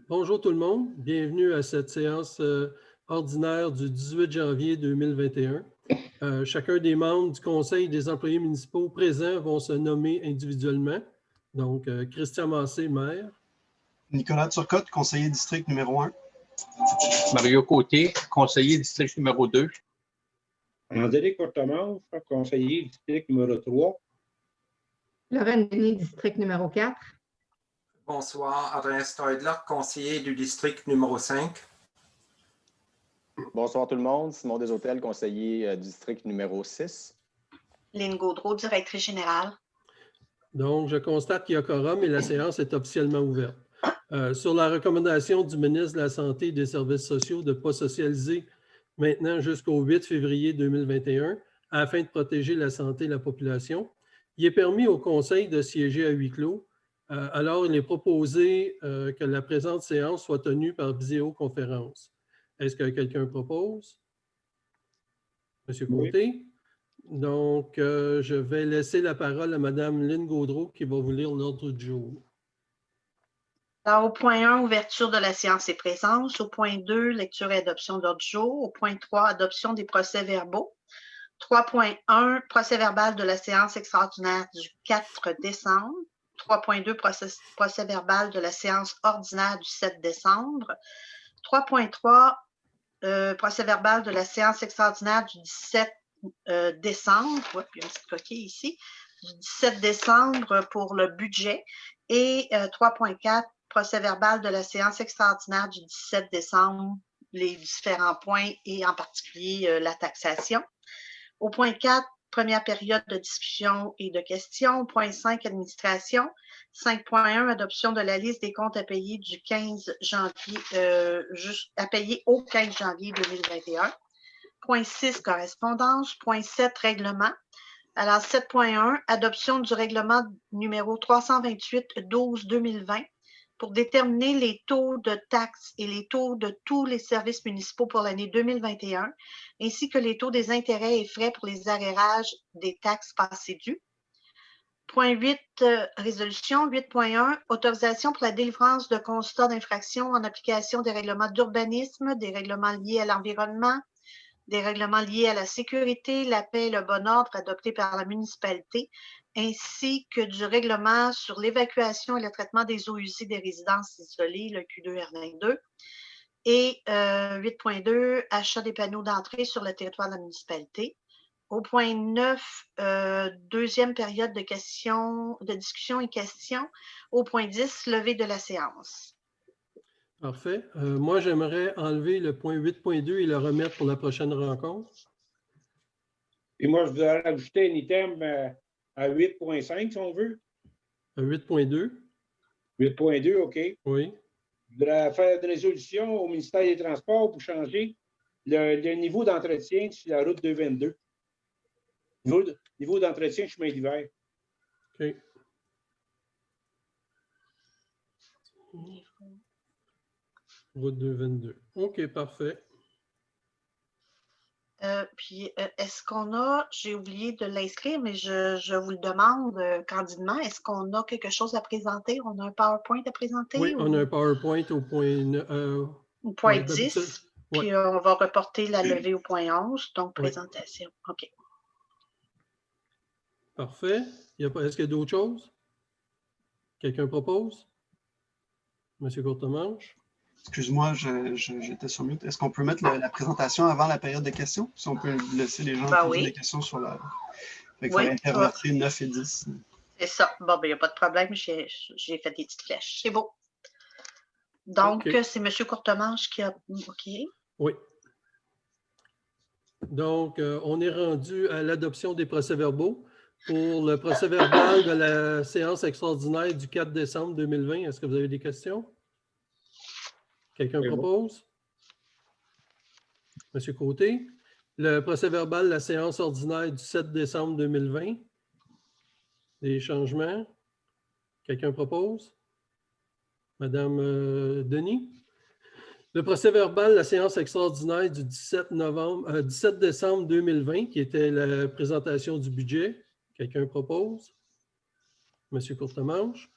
Bonjour tout le monde, bienvenue à cette séance ordinaire du 18 janvier 2021. Chacun des membres du Conseil des employés municipaux présents vont se nommer individuellement. Donc, Christian Massé, maire. Nicolas Turcotte, conseiller district numéro 1. Mario Côté, conseiller district numéro 2. André Courtemanche, conseiller district numéro 3. Lorraine Denis, district numéro 4. Bonsoir, Adrien Steudler, conseiller du district numéro 5. Bonsoir tout le monde, Simon Deshôtels, conseiller district numéro 6. Lynne Gaudreau, directrice générale. Donc, je constate qu'il y a quorum et la séance est officiellement ouverte. Sur la recommandation du ministre de la Santé et des Services sociaux de ne pas socialiser maintenant jusqu'au 8 février 2021 afin de protéger la santé de la population, il est permis au Conseil de siéger à huis clos. Alors, il est proposé que la présente séance soit tenue par visioconférence. Est-ce que quelqu'un propose? Monsieur Côté? Oui. Donc, je vais laisser la parole à Mme Lynne Gaudreau qui va vous lire l'ordre du jour. Alors, au point 1, ouverture de la séance et présence. Au point 2, lecture et adoption d'ordre du jour. Au point 3, adoption des procès-verbaux. 3.1, procès-verbal de la séance extraordinaire du 4 décembre. 3.2, procès-verbal de la séance ordinaire du 7 décembre. 3.3, procès-verbal de la séance extraordinaire du 17 décembre. Ouais, puis un petit coquille ici. Du 17 décembre pour le budget. Et 3.4, procès-verbal de la séance extraordinaire du 17 décembre, les différents points et en particulier la taxation. Au point 4, première période de discussion et de questions. Point 5, administration. 5.1, adoption de la liste des comptes à payer du 15 janvier, à payer au 15 janvier 2021. Point 6, correspondance. Point 7, règlement. Alors, 7.1, adoption du règlement numéro 328-12-2020 pour déterminer les taux de taxes et les taux de tous les services municipaux pour l'année 2021, ainsi que les taux des intérêts et frais pour les arrérages des taxes passées dues. Point 8, résolution. 8.1, autorisation pour la délivrance de constats d'infraction en application des règlements d'urbanisme, des règlements liés à l'environnement, des règlements liés à la sécurité, la paix et le bon ordre adoptés par la municipalité, ainsi que du règlement sur l'évacuation et le traitement des eaux usées des résidences isolées, le Q2R22. Et 8.2, achat des panneaux d'entrée sur le territoire de la municipalité. Au point 9, deuxième période de discussion et questions. Au point 10, levée de la séance. Parfait. Moi, j'aimerais enlever le point 8.2 et le remettre pour la prochaine rencontre. Et moi, je voudrais rajouter un item à 8.5, si on veut. À 8.2. 8.2, OK. Oui. Je voudrais faire une résolution au ministère des Transports pour changer le niveau d'entretien sur la route 222. Niveau d'entretien chemin d'hiver. OK. Route 222. OK, parfait. Puis, est-ce qu'on a, j'ai oublié de l'inscrire, mais je vous le demande candidement, est-ce qu'on a quelque chose à présenter? On a un PowerPoint à présenter? Oui, on a un PowerPoint au point... au point 10, puis on va reporter la levée au point 11, donc présentation. OK. Parfait. Est-ce qu'il y a d'autres choses? Quelqu'un propose? Monsieur Courtemanche? Excuse-moi, j'étais sur mute. Est-ce qu'on peut mettre la présentation avant la période de questions? Si on peut laisser les gens poser des questions sur la... Fait que ça interromprait 9 et 10. C'est ça. Bon, ben il n'y a pas de problème. J'ai fait des petites flèches. C'est beau. Donc, c'est M. Courtemanche qui a... OK. Oui. Donc, on est rendu à l'adoption des procès-verbaux. Pour le procès-verbal de la séance extraordinaire du 4 décembre 2020, est-ce que vous avez des questions? Quelqu'un propose? Monsieur Côté. Le procès-verbal de la séance ordinaire du 7 décembre 2020. Des changements? Quelqu'un propose? Madame Denis. Le procès-verbal de la séance extraordinaire du 17 décembre 2020, qui était la présentation du budget. Quelqu'un propose? Monsieur Courtemanche.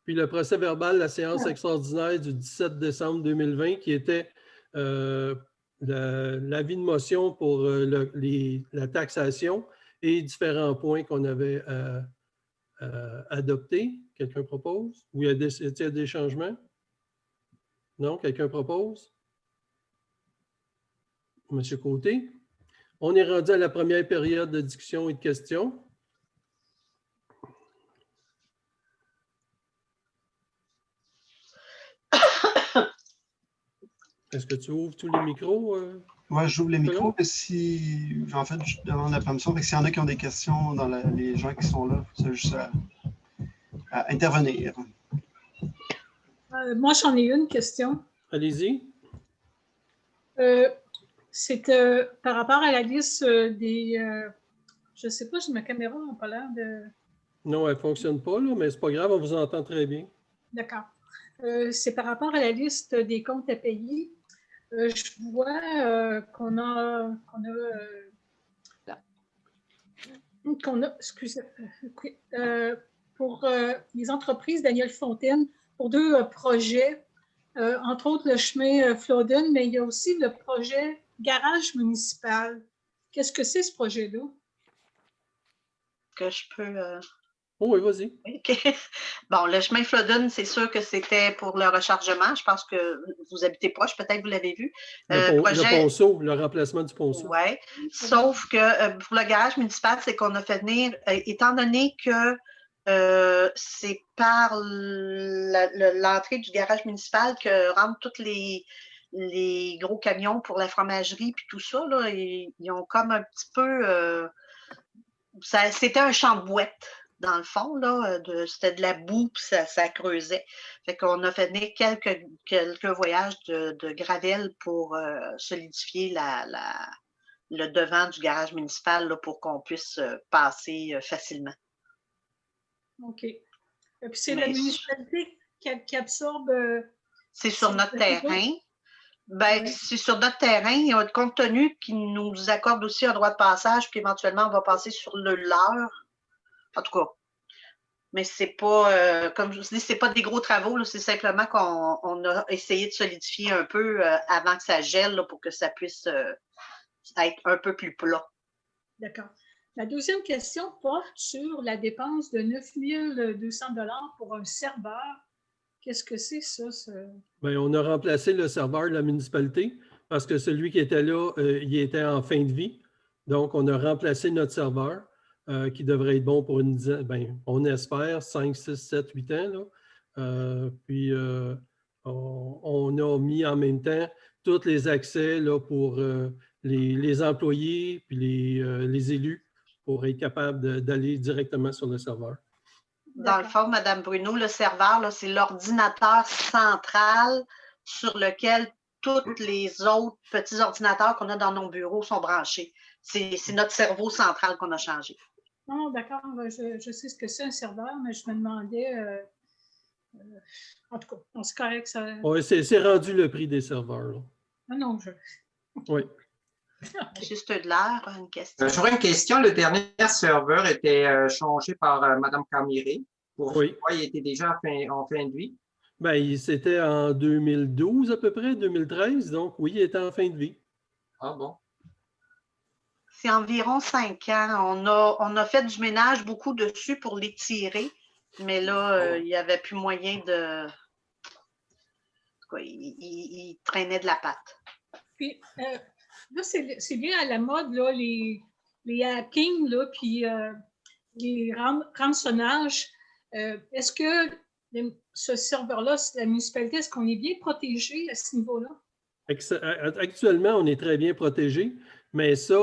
Puis le procès-verbal de la séance extraordinaire du 17 décembre 2020 qui était l'avis de motion pour la taxation et différents points qu'on avait adoptés. Quelqu'un propose? Ou il y a des changements? Non? Quelqu'un propose? Monsieur Côté? On est rendu à la première période de discussion et de questions. Est-ce que tu ouvres tous les micros? Oui, j'ouvre les micros. Si, en fait, je demande la permission. S'il y en a qui ont des questions dans les gens qui sont là, c'est juste à intervenir. Moi, j'en ai une question. Allez-y. C'est par rapport à la liste des... je ne sais pas, j'ai ma caméra n'a pas l'air de... Non, elle ne fonctionne pas, là, mais ce n'est pas grave, on vous entend très bien. D'accord. C'est par rapport à la liste des comptes à payer. Je vois qu'on a excusez, pour les entreprises Daniel Fontaine, pour 2 projets, entre autres le chemin Flodden, mais il y a aussi le projet garage municipal. Qu'est-ce que c'est ce projet-là? Que je peux... Oh oui, vas-y. OK. Bon, le chemin Flodden, c'est sûr que c'était pour le rechargement. Je pense que vous habitez proche, peut-être vous l'avez vu. Le ponceau, le remplacement du ponceau. Oui. Sauf que pour le garage municipal, c'est qu'on a fait venir, étant donné que c'est par l'entrée du garage municipal que rentrent tous les gros camions pour la fromagerie puis tout ça, là, ils ont comme un petit peu... c'était un champ de bouette. Dans le fond, là, c'était de la boue, puis ça creusait. Fait qu'on a fait venir quelques voyages de gravel pour solidifier le devant du garage municipal là, pour qu'on puisse passer facilement. OK. Et puis c'est la municipalité qui absorbe... c'est sur notre terrain. Bien, oui. C'est sur notre terrain, compte tenu qu'ils nous accordent aussi un droit de passage, puis éventuellement, on va passer sur le leur. En tout cas, mais c'est pas, comme je vous dis, c'est pas des gros travaux, c'est simplement qu'on a essayé de solidifier un peu avant que ça gèle là, pour que ça puisse être un peu plus plat. D'accord. La deuxième question porte sur la dépense de 9 200 $ pour un serveur. Qu'est-ce que c'est ça? Bien, on a remplacé le serveur de la municipalité parce que celui qui était là, il était en fin de vie. Donc, on a remplacé notre serveur. Qui devrait être bon pour une dizaine, ben, on espère, 5, 6, 7, 8 ans. Là. Puis, on a mis en même temps tous les accès là, pour les employés puis les élus pour être capable d'aller directement sur le serveur. Dans le fond, Mme Bruno, le serveur, c'est l'ordinateur central sur lequel tous les autres petits ordinateurs qu'on a dans nos bureaux sont branchés. C'est notre cerveau central qu'on a changé. Non, d'accord, je sais ce que c'est un serveur, mais je me demandais, en tout cas, c'est correct. Ça... Oui, c'est rendu le prix des serveurs. Là. Ah non, Oui. Juste de l'air, une question. J'aurais une question. Le dernier serveur était changé par Mme Camiré. Pourquoi il était déjà en fin de vie? Bien, c'était en 2012 à peu près, 2013. Donc, oui, il était en fin de vie. Ah bon? C'est environ 5 ans. On a fait du ménage beaucoup dessus pour les tirer, mais là, il n'y avait plus moyen de... Il traînait de la patte. Puis, là, c'est bien à la mode, là, les hackings, là, puis les rançonnages. Est-ce que ce serveur-là, la municipalité, est-ce qu'on est bien protégé à ce niveau-là? Actuellement, on est très bien protégé. Mais ça,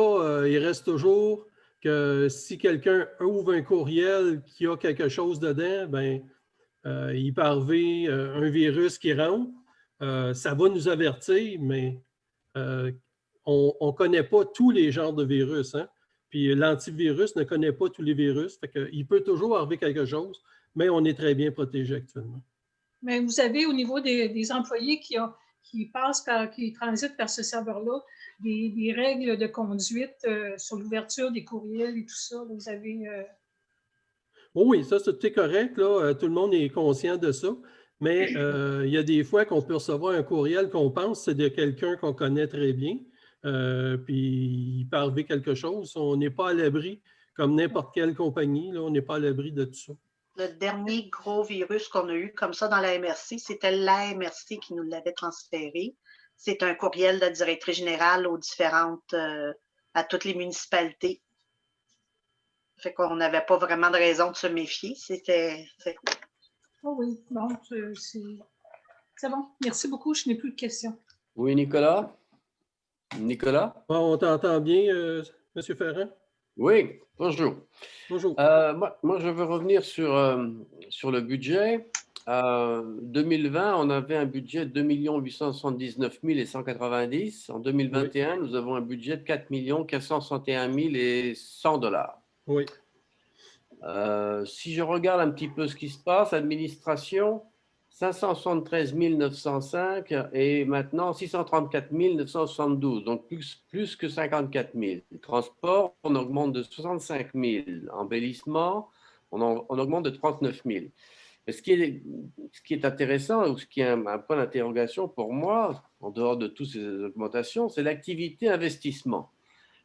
il reste toujours que si quelqu'un ouvre un courriel qui a quelque chose dedans, bien, il peut arriver un virus qui rentre. Ça va nous avertir, mais on ne connaît pas tous les genres de virus. Hein? Puis l'antivirus ne connaît pas tous les virus. Fait qu'il peut toujours arriver quelque chose, mais on est très bien protégé actuellement. Mais vous avez au niveau des employés qui transitent par ce serveur-là, des règles de conduite sur l'ouverture des courriels et tout ça, vous avez... Oh oui, ça, c'est correct. Là. Tout le monde est conscient de ça. Mais il y a des fois qu'on peut recevoir un courriel qu'on pense que c'est de quelqu'un qu'on connaît très bien. Puis il peut arriver quelque chose. On n'est pas à l'abri, comme n'importe quelle compagnie, là, on n'est pas à l'abri de tout ça. Le dernier gros virus qu'on a eu comme ça dans la MRC, c'était la MRC qui nous l'avait transféré. C'est un courriel de la directrice générale aux différentes, à toutes les municipalités. Fait qu'on n'avait pas vraiment de raison de se méfier. C'était... Oh oui, bon, c'est bon. Merci beaucoup. Je n'ai plus de questions. Oui, Nicolas? Nicolas? Bon, on t'entend bien, M. Ferrand? Oui, bonjour. Bonjour. Moi, je veux revenir sur le budget. 2020, on avait un budget de 2 879 190. En 2021, oui. Nous avons un budget de 4 461 100 $. Oui. Si je regarde un petit peu ce qui se passe, administration, 573 905 et maintenant 634 972, donc plus que 54 000. Transport, on augmente de 65 000. Embellissement, on augmente de 39 000. Mais ce qui est intéressant, ou ce qui est un point d'interrogation pour moi, en dehors de toutes ces augmentations, c'est l'activité investissement.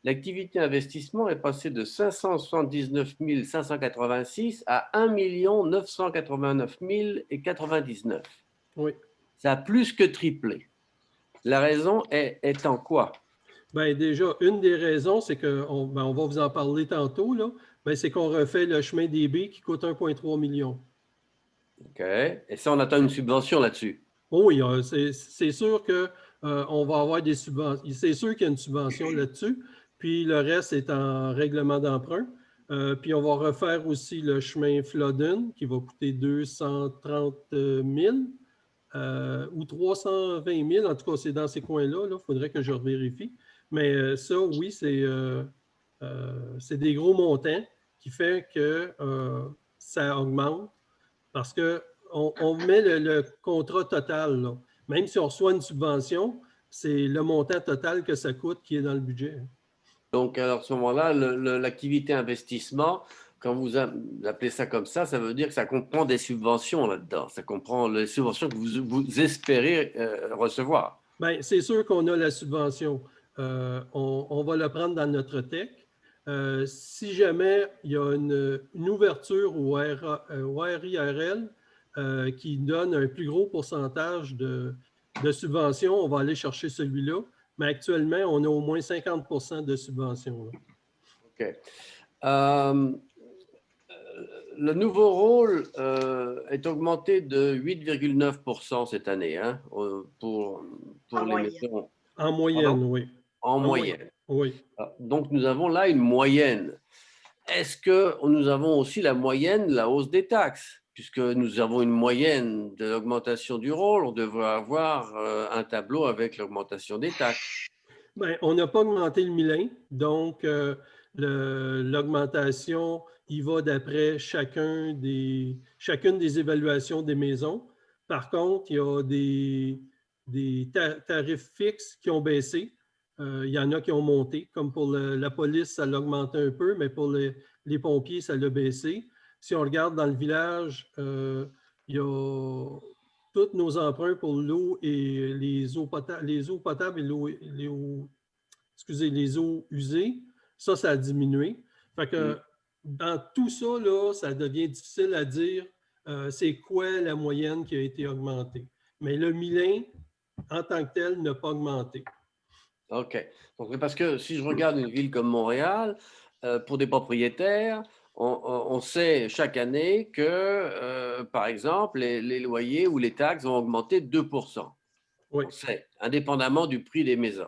L'activité investissement est passée de 579 586 à 1 989 099. Oui. Ça a plus que triplé. La raison est en quoi? Bien, déjà, une des raisons, c'est qu'on va vous en parler tantôt, là, c'est qu'on refait le chemin des baies qui coûte 1,3 million. OK. Et ça, on attend une subvention là-dessus? Oui, c'est sûr qu'on va avoir des subventions. C'est sûr qu'il y a une subvention là-dessus. Puis le reste est en règlement d'emprunt. Puis on va refaire aussi le chemin Flodden qui va coûter 230 000 ou 320 000. En tout cas, c'est dans ces coins-là. Il faudrait que je revérifie. Mais ça, oui, c'est des gros montants qui fait que ça augmente parce qu'on met le contrat total. Là. Même si on reçoit une subvention, c'est le montant total que ça coûte qui est dans le budget. Donc, alors, à ce moment-là, l'activité investissement, quand vous appelez ça comme ça veut dire que ça comprend des subventions là-dedans. Ça comprend les subventions que vous espérez recevoir. Bien, c'est sûr qu'on a la subvention. On va la prendre dans notre tech. Si jamais il y a une ouverture au RIRL qui donne un plus gros pourcentage de subventions, on va aller chercher celui-là. Mais actuellement, on a au moins 50 de subventions. Là. OK. Le nouveau rôle est augmenté de 8,9 cette année hein, pour les maisons. En moyenne, oui. En moyenne. Oui. Donc, nous avons là une moyenne. Est-ce que nous avons aussi la moyenne de la hausse des taxes? Puisque nous avons une moyenne de l'augmentation du rôle, on devrait avoir un tableau avec l'augmentation des taxes. Bien, on n'a pas augmenté le milin, donc l'augmentation, il va d'après chacune des évaluations des maisons. Par contre, il y a des tarifs fixes qui ont baissé. Il y en a qui ont monté, comme pour la police, ça l'a augmenté un peu, mais pour les pompiers, ça l'a baissé. Si on regarde dans le village, il y a tous nos emprunts pour l'eau et les eaux potables et les eaux usées, ça a diminué. Fait que dans tout ça, là, ça devient difficile à dire c'est quoi la moyenne qui a été augmentée. Mais le milin, en tant que tel, n'a pas augmenté. OK. Donc, parce que si je regarde une ville comme Montréal, pour des propriétaires, on sait chaque année que, par exemple, les loyers ou les taxes vont augmenter de 2%. Oui. On sait, indépendamment du prix des maisons.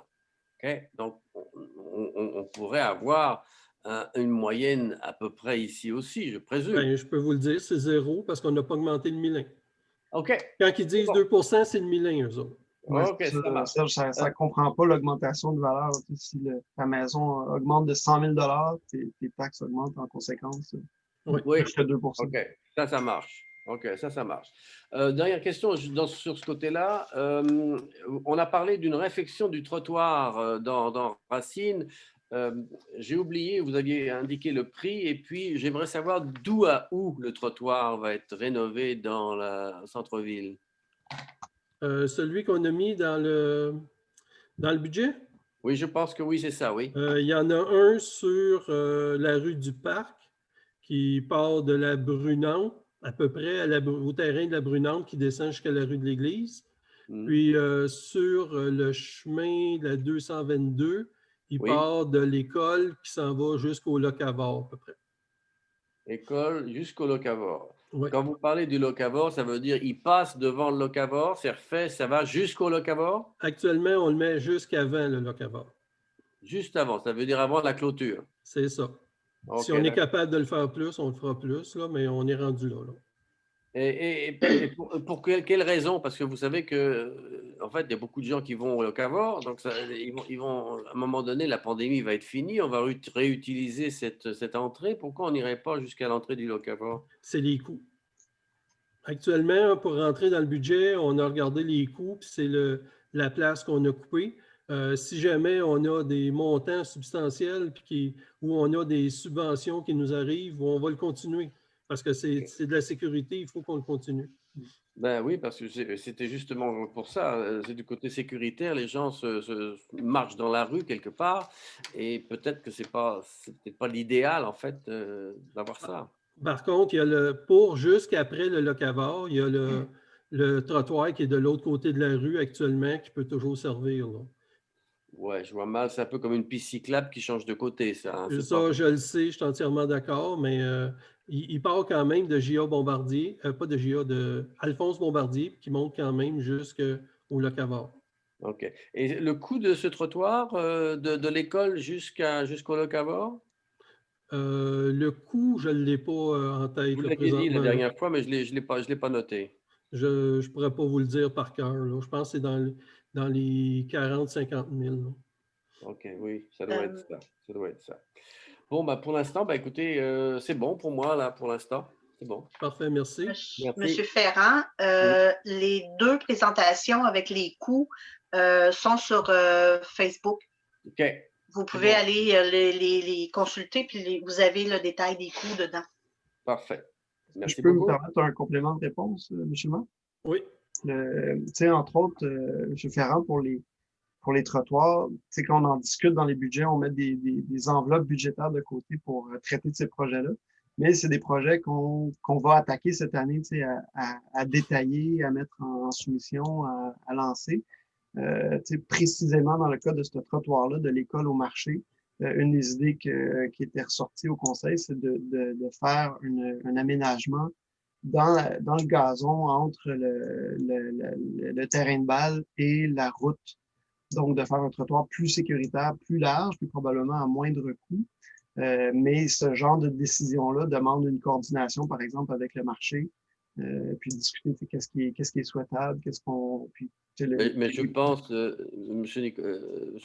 Okay? Donc, on pourrait avoir une moyenne à peu près ici aussi, je présume. Bien, je peux vous le dire, c'est 0 parce qu'on n'a pas augmenté le milin. OK. Quand ils disent 2%, c'est le milin, eux autres. Ouais, OK, ça ne comprend pas l'augmentation de valeur. Si ta maison augmente de 100 000 tes taxes augmentent en conséquence. Oui. Jusqu'à 2 %. OK, ça marche. OK, ça marche. Dernière question sur ce côté-là. On a parlé d'une réfection du trottoir dans Racine. j'ai oublié, vous aviez indiqué le prix, et puis j'aimerais savoir d'où à où le trottoir va être rénové dans le centre-ville. Celui qu'on a mis dans le budget? Oui, je pense que oui, c'est ça, oui. Il y en a un sur la rue du Parc qui part de la Brunante, à peu près au terrain de la Brunante qui descend jusqu'à la rue de l'Église. Puis sur le chemin de la 222, il part de l'école qui s'en va jusqu'au Locavor, à peu près. École jusqu'au Locavor. Oui. Quand vous parlez du Locavor, ça veut dire il passe devant le Locavor, c'est refait, ça va jusqu'au Locavor? Actuellement, on le met jusqu'avant le Locavor. Juste avant, ça veut dire avant la clôture. C'est ça. Okay, si on est capable de le faire plus, on le fera plus, là, mais on est rendu là. Et pour quelle raison? Parce que vous savez que, en fait, il y a beaucoup de gens qui vont au Locavor, donc ils vont, à un moment donné, la pandémie va être finie, on va réutiliser cette entrée. Pourquoi on n'irait pas jusqu'à l'entrée du Locavor? C'est les coûts. Actuellement, pour rentrer dans le budget, on a regardé les coûts, puis c'est la place qu'on a coupée. Si jamais on a des montants substantiels où on a des subventions qui nous arrivent, on va le continuer. Parce que c'est de la sécurité, il faut qu'on le continue. Ben oui, parce que c'était justement pour ça. C'est du côté sécuritaire, les gens marchent dans la rue quelque part, et peut-être que c'est peut-être pas l'idéal, en fait, d'avoir ça. Par contre, il y a jusqu'après le Locavor, il y a le trottoir qui est de l'autre côté de la rue actuellement qui peut toujours servir. Là. Ouais, je vois mal. C'est un peu comme une piste cyclable qui change de côté, ça. Hein, je le sais, je suis entièrement d'accord, mais il part quand même de J.A. Bombardier, pas de J.A., de Alphonse Bombardier, qui monte quand même jusqu'au Locavor. OK. Et le coût de ce trottoir, de l'école jusqu'au Locavor? Le coût, je ne l'ai pas en tête. Vous l'aviez dit la dernière fois, mais je ne l'ai pas noté. Je ne pourrais pas vous le dire par cœur. Je pense que c'est dans les 40-50 000. Là. OK, oui, ça doit être ça. Ça doit être ça. Bon, ben, pour l'instant, écoutez, c'est bon pour moi, là, pour l'instant. C'est bon. Parfait, merci. Monsieur Ferrand, les deux présentations avec les coûts sont sur Facebook. OK. Vous pouvez aller les consulter, puis vous avez le détail des coûts dedans. Parfait. Merci Je peux beaucoup. me permettre un complément de réponse, M. Mann? Oui. Entre autres, M. Ferrand, pour les trottoirs, quand on en discute dans les budgets, on met des enveloppes budgétaires de côté pour traiter de ces projets-là. Mais c'est des projets qu'on va attaquer cette année à détailler, à mettre en soumission, à lancer. Précisément dans le cas de ce trottoir-là, de l'école au marché, une des idées qui était ressortie au conseil, c'est de faire un aménagement dans le gazon entre le terrain de balle et la route. Donc, de faire un trottoir plus sécuritaire, plus large, puis probablement à moindre coût. Mais ce genre de décision-là demande une coordination, par exemple, avec le marché, puis discuter qu'est-ce qui est souhaitable, Mais je pense, M.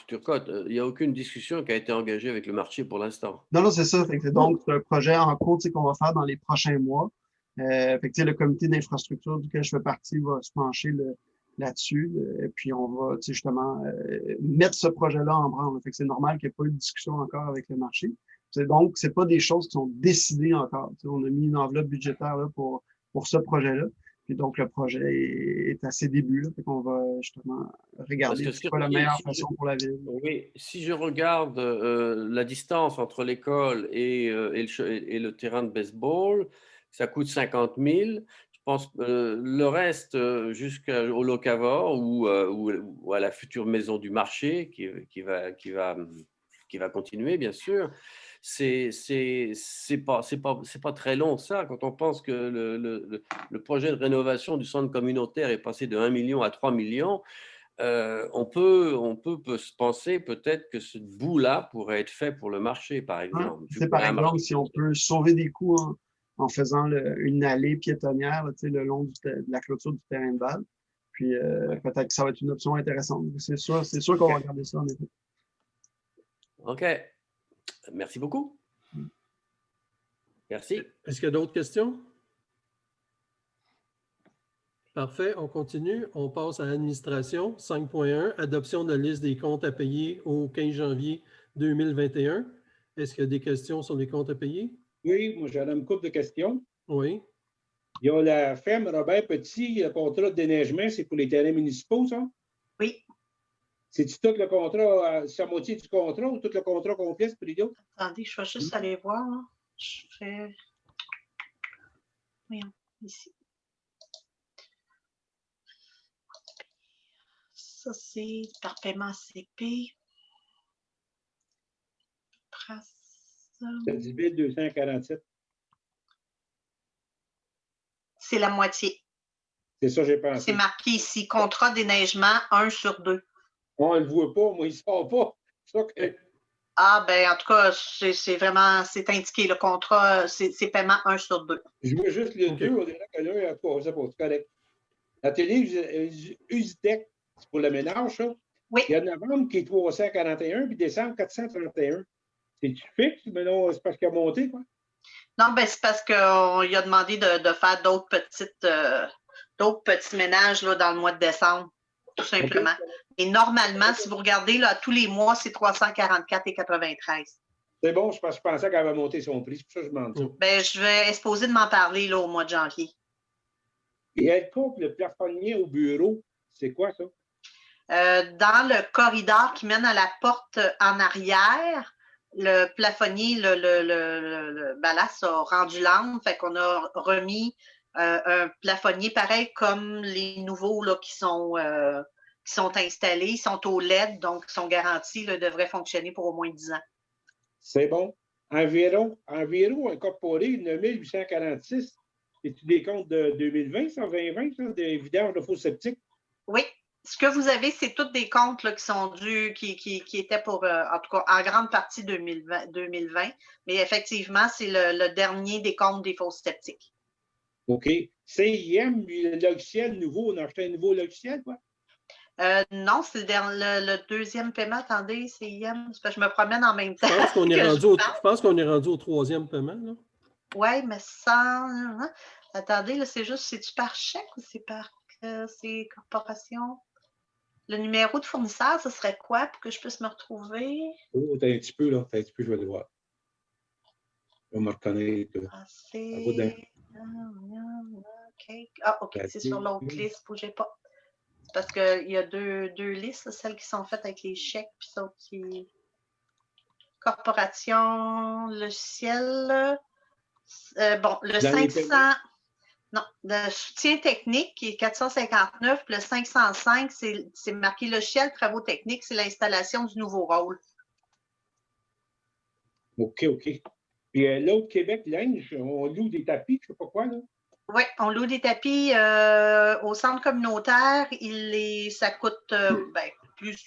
Turcotte, il n'y a aucune discussion qui a été engagée avec le marché pour l'instant. Non, c'est ça. Donc, c'est un projet en cours qu'on va faire dans les prochains mois. Le comité d'infrastructure duquel je fais partie va se pencher là-dessus. Et puis, on va justement mettre ce projet-là en branle. C'est normal qu'il n'y ait pas eu de discussion encore avec le marché. Donc, ce n'est pas des choses qui sont décidées encore. On a mis une enveloppe budgétaire là, pour ce projet-là. Puis donc, le projet est à ses débuts. On va justement regarder c'est quoi la meilleure façon pour la ville. Oui, si je regarde la distance entre l'école et le terrain de baseball, ça coûte 50 000. Je pense que le reste, jusqu'au Locavor ou à la future maison du marché qui va continuer, bien sûr, c'est pas très long, ça. Quand on pense que le projet de rénovation du centre communautaire est passé de 1 million à 3 millions, on peut se penser peut-être que ce bout-là pourrait être fait pour le marché, par exemple. Par exemple, si on peut sauver des coûts en faisant une allée piétonnière le long de la clôture du terrain de balle. Puis peut-être que ça va être une option intéressante. C'est sûr qu'on va regarder ça, en effet. OK. Merci beaucoup. Merci. Est-ce qu'il y a d'autres questions? Parfait, on continue. On passe à l'administration. 5.1, adoption de la liste des comptes à payer au 15 janvier 2021. Est-ce qu'il y a des questions sur les comptes à payer? Oui, moi, j'en ai une couple de questions. Oui. Il y a la ferme Robert Petit, le contrat de déneigement, c'est pour les terrains municipaux, ça? Oui. C'est-tu tout le contrat, c'est la moitié du contrat ou tout le contrat complet, c'est pour les autres? Attendez, je vais juste aller voir. Là. Je fais. Voyons, ici. Ça, c'est par paiement CP. C'est 10 247. C'est la moitié. C'est ça, j'ai pensé. C'est marqué ici, contrat déneigement 1/2. On ne le voit pas, moi, il ne sort pas. Ça que... Ah, ben en tout cas, c'est vraiment, c'est indiqué, le contrat, c'est paiement 1/2. Je vois juste les deux, on dirait que là, en tout cas, c'est pas, c'est correct. La télé Usitech, c'est pour le ménage, ça? Oui. Il y a novembre qui est 341, puis décembre 431. C'est-tu fixe? Mais non, c'est parce qu'il a monté, quoi? Non, ben c'est parce qu'on lui a demandé de faire d'autres petits ménages là, dans le mois de décembre, tout simplement. Okay. Et normalement, si vous regardez, là, tous les mois, c'est 344,93. C'est bon, je pensais qu'elle avait monté son prix, c'est pour ça que je m'en dis. Ben, je vais exposer de m'en parler là, au mois de janvier. Et elle coupe le plafonnier au bureau, c'est quoi ça? Dans le corridor qui mène à la porte en arrière, le plafonnier, le ballast a rendu l'angle, fait qu'on a remis un plafonnier pareil comme les nouveaux là, qui sont installés. Ils sont au LED, donc ils sont garantis, là, devraient fonctionner pour au moins 10 ans. C'est bon. Environ incorporé 9846. C'est-tu des comptes de 2020, ça, 2020, ça, des vidanges de faux septiques? Oui. Ce que vous avez, c'est tous des comptes là, qui sont dus, qui étaient pour, en tout cas, en grande partie 2020. Mais effectivement, c'est le dernier des comptes des fausses sceptiques. OK. CIM, le logiciel nouveau, on a acheté un nouveau logiciel, quoi? Non, c'est le deuxième paiement. Attendez, CIM, c'est parce que je me promène en même temps. Je pense qu'on est rendu au troisième paiement, là. Oui, mais sans... Attendez, là, c'est juste, c'est-tu par chèque ou c'est par... c'est corporation? Le numéro de fournisseur, ce serait quoi pour que je puisse me retrouver? Oh, t'as un petit peu, là. T'as un petit peu, je vais le voir. On va me reconnaître. Ah, OK, c'est sur l'autre liste, bougez pas. C'est parce qu'il y a deux listes, celles qui sont faites avec les chèques, puis celles qui... Corporation, logiciel. Bon, le 500... Non, le soutien technique qui est 459, puis le 505, c'est marqué logiciel, travaux techniques, c'est l'installation du nouveau rôle. OK, OK. Puis l'autre Québec Linge, on loue des tapis, je ne sais pas quoi, là. Oui, on loue des tapis au centre communautaire. Ça coûte plus,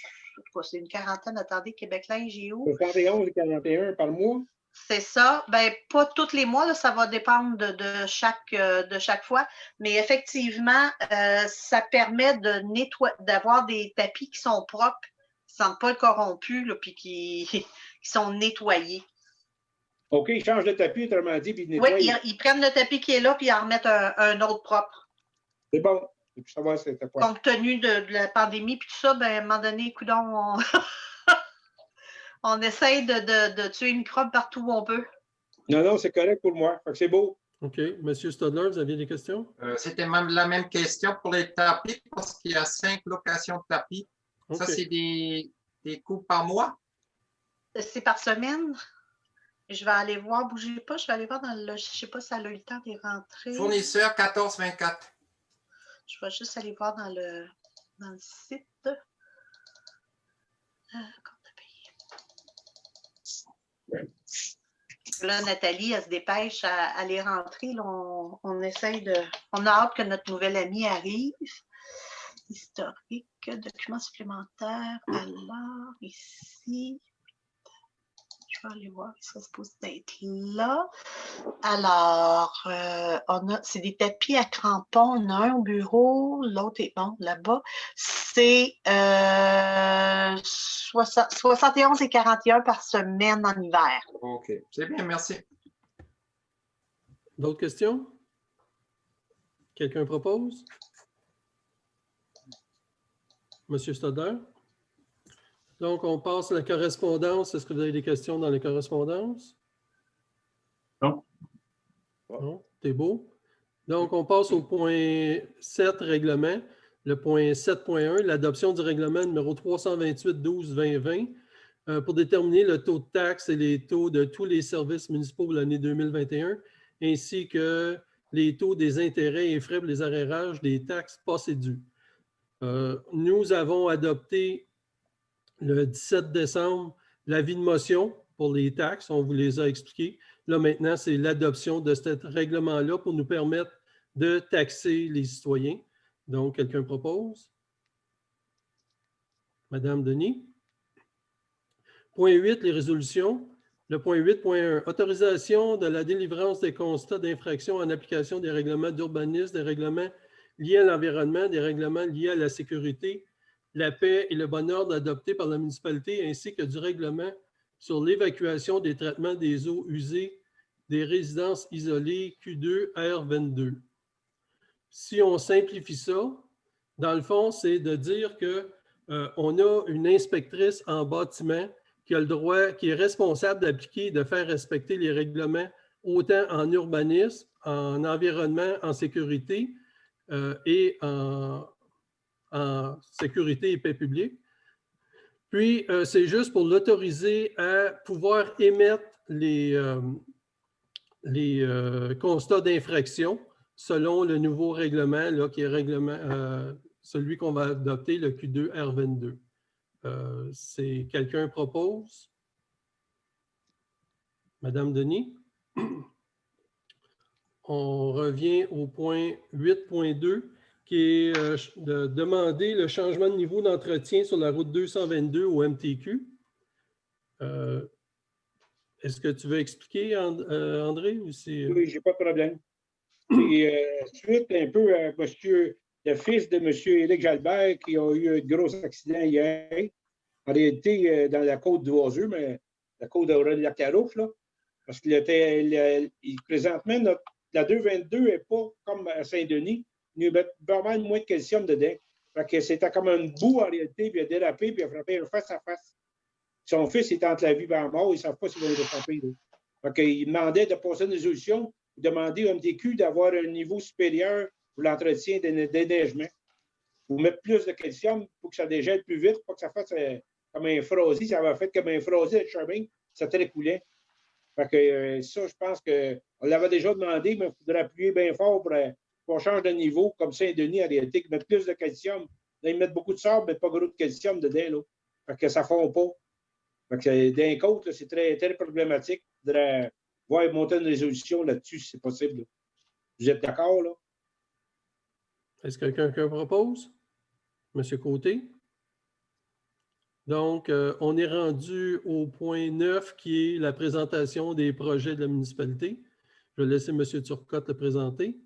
c'est une quarantaine. Attendez, Québec Linge, j'ai où? 71 et 41 par mois. C'est ça. Ben, pas tous les mois, là, ça va dépendre de chaque fois. Mais effectivement, ça permet d'avoir des tapis qui sont propres, qui ne sentent pas le corrompu, là, puis qui sont nettoyés. OK, ils changent de tapis, autrement dit, puis ils nettoient. Oui, ils prennent le tapis qui est là, puis ils en remettent un autre propre. C'est bon. Et puis savoir c'était quoi. Compte tenu de la pandémie, puis tout ça, ben, à un moment donné, coudonc, on essaye de tuer une microbe partout où on peut. Non, c'est correct pour moi. C'est beau. OK. Monsieur Stodler, vous aviez des questions? C'était même la même question pour les tapis, parce qu'il y a 5 locations de tapis. Okay. Ça, c'est des coûts par mois? C'est par semaine. Je vais aller voir, bougez pas, je vais aller voir dans le... Je ne sais pas si elle a eu le temps d'y rentrer. Fournisseur 1424. Je vais juste aller voir dans le site. Là, Nathalie, elle se dépêche à aller rentrer. Là, on essaye de... On a hâte que notre nouvelle amie arrive. Historique, documents supplémentaires. Alors, ici... Je vais aller voir, il serait supposé d'être là. Alors, c'est des tapis à crampons. On a un au bureau, l'autre est bon là-bas. C'est 71 et 41 par semaine en hiver. OK, c'est bien, merci. D'autres questions? Quelqu'un propose? Monsieur Stodler? Donc, on passe à la correspondance. Est-ce que vous avez des questions dans les correspondances? Non. Non, c'est beau. Donc, on passe au point 7, règlement. Le point 7.1, l'adoption du règlement numéro 328-12-2020 pour déterminer le taux de taxe et les taux de tous les services municipaux pour l'année 2021, ainsi que les taux des intérêts et frais pour les arrérages des taxes passées dues. Nous avons adopté le 17 décembre l'avis de motion pour les taxes. On vous les a expliqués. Là, maintenant, c'est l'adoption de ce règlement-là pour nous permettre de taxer les citoyens. Donc, quelqu'un propose? Madame Denis? Point 8, les résolutions. Le point 8.1, autorisation de la délivrance des constats d'infraction en application des règlements d'urbanisme, des règlements liés à l'environnement, des règlements liés à la sécurité, la paix et le bon ordre adoptés par la municipalité, ainsi que du règlement sur l'évacuation des traitements des eaux usées des résidences isolées Q2 R22. Si on simplifie ça, dans le fond, c'est de dire qu'on a une inspectrice en bâtiment qui a le droit, qui est responsable d'appliquer et de faire respecter les règlements autant en urbanisme, en environnement, en sécurité et en sécurité et paix publique. Puis, c'est juste pour l'autoriser à pouvoir émettre les constats d'infraction selon le nouveau règlement, là, qui est celui qu'on va adopter, le Q2 R22. C'est quelqu'un propose? Madame Denis? On revient au point 8.2 qui est de demander le changement de niveau d'entretien sur la route 222 au MTQ. Est-ce que tu veux expliquer, André? Ou oui, je n'ai pas de problème. Suite un peu à le fils de M. Éric Jalbert qui a eu un gros accident hier, en réalité dans la côte d'Oiseux, mais la côte d'Aurel-Lacarouf, là, parce que présentement, la 222 n'est pas comme à Saint-Denis. Il y a vraiment moins de calcium dedans. C'était comme une boue en réalité, puis il a dérapé, puis il a frappé face à face. Son fils est entre la vie et la mort, ils ne savent pas s'ils vont le frapper. Il demandait de passer une résolution, demander au MTQ d'avoir un niveau supérieur pour l'entretien des neigements. Pour mettre plus de calcium pour que ça dégèle plus vite, pas que ça fasse comme un frosé. Ça va faire comme un frosé de Charming, ça télécoulait. Ça, je pense qu'on l'avait déjà demandé, mais il faudrait appuyer bien fort pour qu'on change de niveau, comme Saint-Denis en réalité, qu'ils mettent plus de calcium. Là, ils mettent beaucoup de sable, mais pas gros de calcium dedans. Là. Ça ne fond pas. D'un côté, c'est très, très problématique. Il faudrait voir monter une résolution là-dessus, si c'est possible. Là. Vous êtes d'accord, là? Est-ce que quelqu'un propose? Monsieur Côté? Donc, on est rendu au point 9 qui est la présentation des projets de la municipalité. Je vais laisser M. Turcotte le présenter.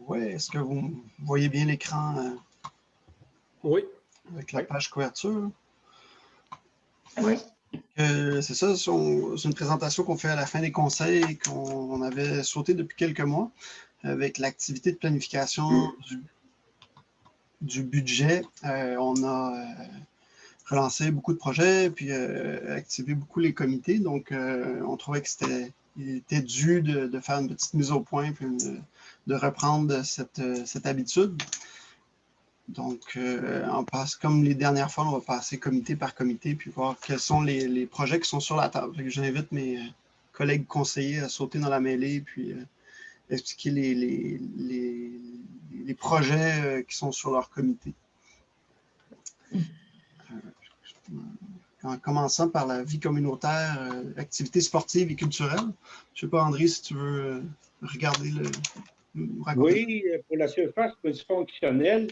Oui, est-ce que vous voyez bien l'écran? Oui. Avec la page couverture? Oui. C'est ça, c'est une présentation qu'on fait à la fin des conseils qu'on avait sauté depuis quelques mois avec l'activité de planification du budget. On a relancé beaucoup de projets puis activé beaucoup les comités. Donc, on trouvait que il était dû de faire une petite mise au point puis de reprendre cette habitude. Donc, on passe comme les dernières fois, on va passer comité par comité puis voir quels sont les projets qui sont sur la table. J'invite mes collègues conseillers à sauter dans la mêlée puis expliquer les projets qui sont sur leur comité. En commençant par la vie communautaire, activités sportives et culturelles. Je ne sais pas, André, si tu veux regarder raconter. Oui, pour la surface fonctionnelle,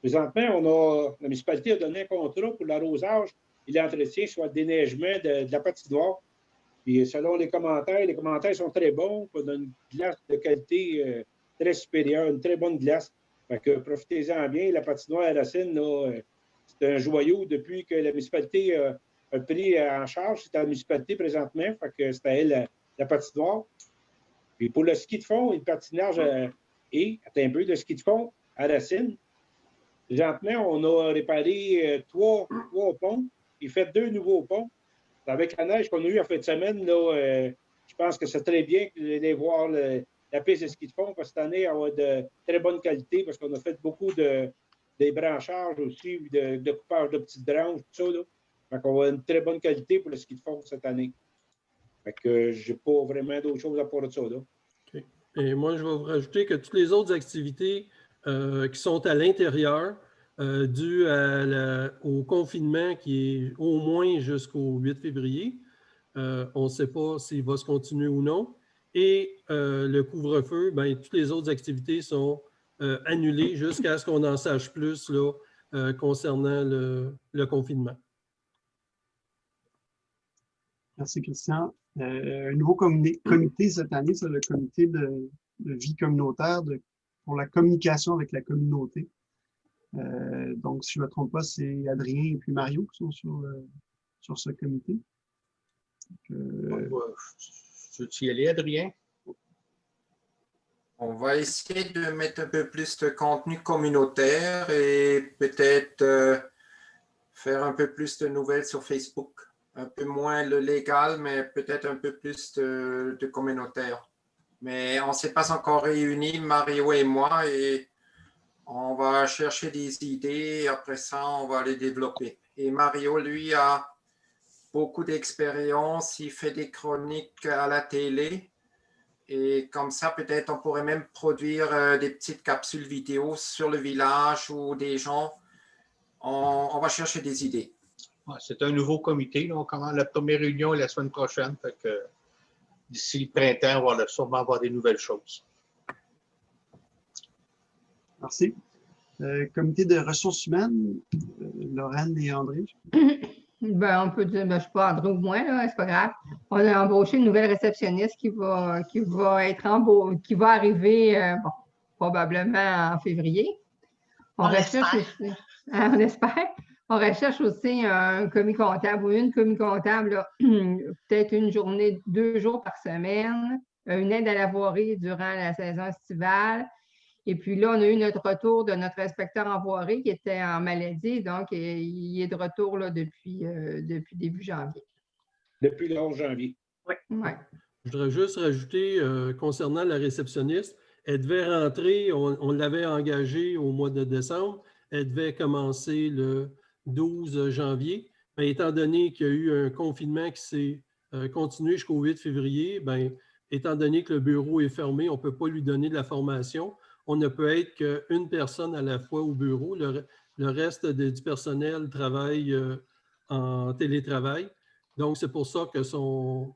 présentement, la municipalité a donné un contrat pour l'arrosage et l'entretien, soit le déneigement de la patinoire. Puis selon les commentaires sont très bons. On a une glace de qualité très supérieure, une très bonne glace. Profitez-en bien. La patinoire à Racine, c'est un joyau depuis que la municipalité a pris en charge. C'est à la municipalité présentement. C'est à elle la patinoire. Puis pour le ski de fond et le patinage Et, attends un peu, le ski de fond à Racine. Présentement, on a réparé 3 ponts et fait 2 nouveaux ponts. Avec la neige qu'on a eue en fin de semaine, là, je pense que c'est très bien d'aller voir la piste de ski de fond parce que cette année, elle va de très bonne qualité parce qu'on a fait beaucoup de branchages aussi, de coupage de petites branches, tout ça. Là. Donc, on va une très bonne qualité pour le ski de fond cette année. Fait que je n'ai pas vraiment d'autres choses à part de ça. Là. Okay. Et moi, je vais vous rajouter que toutes les autres activités qui sont à l'intérieur, dues au confinement qui est au moins jusqu'au 8 février, on ne sait pas s'il va se continuer ou non. Et le couvre-feu, bien, toutes les autres activités sont annulées jusqu'à ce qu'on en sache plus là, concernant le confinement. Merci, Christian. Un nouveau comité cette année, c'est le comité de vie communautaire pour la communication avec la communauté. Donc, si je ne me trompe pas, c'est Adrien et puis Mario qui sont sur ce comité. Veux-tu y aller, Adrien? On va essayer de mettre un peu plus de contenu communautaire et peut-être faire un peu plus de nouvelles sur Facebook. Un peu moins le légal, mais peut-être un peu plus de communautaire. Mais on ne s'est pas encore réunis, Mario et moi, et on va chercher des idées et après ça, on va les développer. Et Mario, lui, a beaucoup d'expérience, il fait des chroniques à la télé. Et comme ça, peut-être on pourrait même produire des petites capsules vidéo sur le village ou des gens. On va chercher des idées. Ouais, c'est un nouveau comité. Là. On commence la première réunion la semaine prochaine. D'ici le printemps, on va sûrement avoir des nouvelles choses. Merci. Comité de ressources humaines, Lorraine et André. Ben, on peut dire, ben, je ne sais pas, André ou moi, là, c'est pas grave. On a embauché une nouvelle réceptionniste qui va arriver probablement en février. On recherche aussi, on espère. On recherche aussi un commis comptable ou une commis comptable, peut-être une journée, 2 jours par semaine, une aide à la voirie durant la saison estivale. Et puis là, on a eu notre retour de notre inspecteur en voirie qui était en maladie, donc il est de retour là, depuis début janvier. Depuis le 11 janvier. Oui. Ouais. Je voudrais juste rajouter, concernant la réceptionniste, elle devait rentrer, on l'avait engagée au mois de décembre, elle devait commencer le 12 janvier. Mais étant donné qu'il y a eu un confinement qui s'est continué jusqu'au 8 février, bien, étant donné que le bureau est fermé, on ne peut pas lui donner de la formation. On ne peut être qu'une personne à la fois au bureau. Le reste du personnel travaille en télétravail. Donc, c'est pour ça que son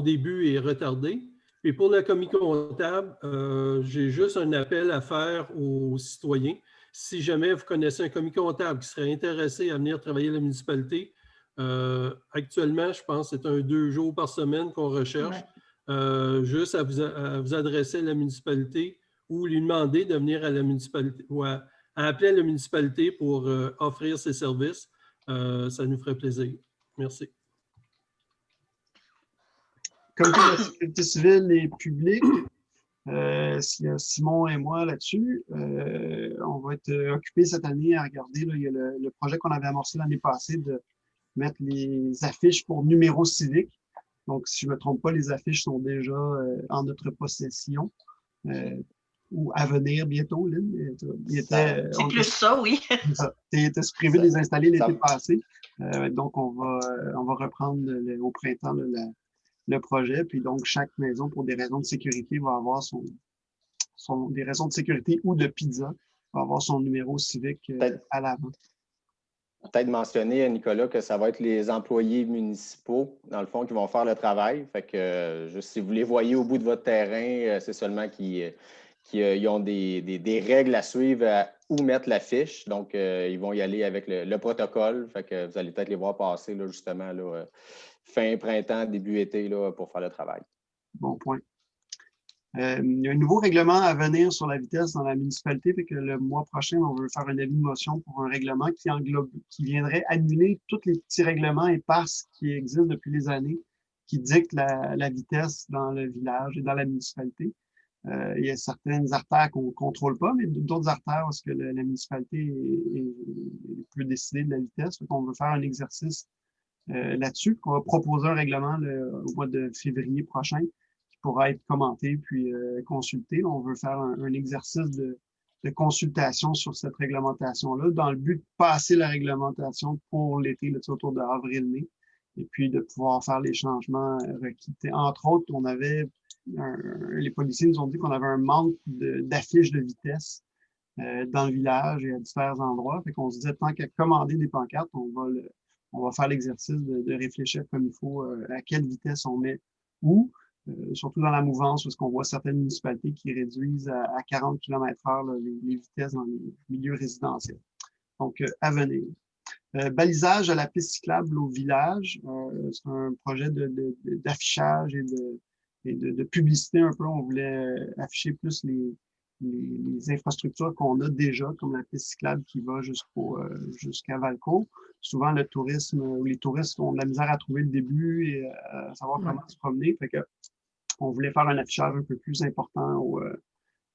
début est retardé. Et pour le commis comptable, j'ai juste un appel à faire aux citoyens. Si jamais vous connaissez un commis comptable qui serait intéressé à venir travailler à la municipalité, actuellement, je pense que c'est un 2 jours par semaine qu'on recherche. Ouais. Juste à vous adresser à la municipalité ou lui demander de venir à la municipalité ou à appeler à la municipalité pour offrir ses services. Ça nous ferait plaisir. Merci. Comité de la sécurité civile et publique, s'il y a Simon et moi là-dessus, on va être occupés cette année à regarder. Là, il y a le projet qu'on avait amorcé l'année passée de mettre les affiches pour numéros civiques. Donc, si je ne me trompe pas, les affiches sont déjà en notre possession ou à venir bientôt, Lynn. C'est plus ça, oui. Tu étais prévu de les installer l'été passé. Donc, on va reprendre au printemps le projet. Puis donc, chaque maison, pour des raisons de sécurité, va avoir des raisons de sécurité ou de pizza, va avoir son numéro civique à l'avant. Peut-être mentionner, Nicolas, que ça va être les employés municipaux, dans le fond, qui vont faire le travail. Fait que, juste si vous les voyez au bout de votre terrain, c'est seulement qu'ils ont des règles à suivre à où mettre la fiche. Donc, ils vont y aller avec le protocole. Fait que vous allez peut-être les voir passer, là, justement, là, fin printemps, début été, là, pour faire le travail. Bon point. Il y a un nouveau règlement à venir sur la vitesse dans la municipalité. Fait que le mois prochain, on veut faire un avis de motion pour un règlement qui viendrait annuler tous les petits règlements éparses qui existent depuis des années, qui dictent la vitesse dans le village et dans la municipalité. Il y a certaines artères qu'on ne contrôle pas, mais d'autres artères parce que la municipalité peut décider de la vitesse. Donc, on veut faire un exercice là-dessus. On va proposer un règlement au mois de février prochain qui pourra être commenté puis consulté. On veut faire un exercice de consultation sur cette réglementation-là dans le but de passer la réglementation pour l'été, autour de avril-mai, et puis de pouvoir faire les changements requis. Entre autres, on avait les policiers nous ont dit qu'on avait un manque d'affiches de vitesse dans le village et à différents endroits. Fait qu'on se disait, tant qu'à commander des pancartes, on va faire l'exercice de réfléchir comme il faut à quelle vitesse on met où, surtout dans la mouvance, parce qu'on voit certaines municipalités qui réduisent à 40 km/h les vitesses dans les milieux résidentiels. Donc, à venir. Balisage à la piste cyclable au village, c'est un projet d'affichage et de publicité un peu. On voulait afficher plus les infrastructures qu'on a déjà, comme la piste cyclable qui va jusqu'à Valcourt. Souvent, le tourisme ou les touristes ont de la misère à trouver le début et à savoir comment se promener. Fait que on voulait faire un affichage un peu plus important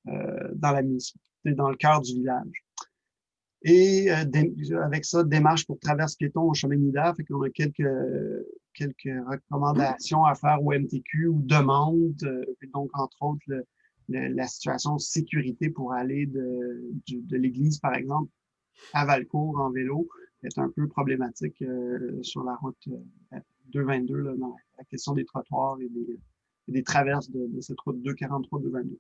dans la municipalité, dans le cœur du village. Et avec ça, démarche pour traverse piéton au chemin Nida. Fait qu'on a quelques recommandations à faire au MTQ ou demandes. Donc, entre autres, la situation de sécurité pour aller de l'église, par exemple, à Valcourt en vélo est un peu problématique sur la route 222, là, dans la question des trottoirs et des traverses de cette route 243-222.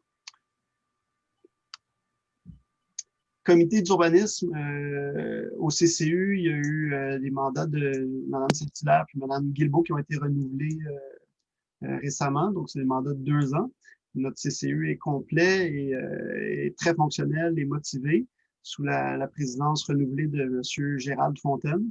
Comité d'urbanisme, au CCU, il y a eu des mandats de Mme Saint-Hilaire et Mme Guilbeault qui ont été renouvelés récemment. Donc, c'est des mandats de 2 ans. Notre CCU est complet et très fonctionnel et motivé sous la présidence renouvelée de M. Gérald Fontaine.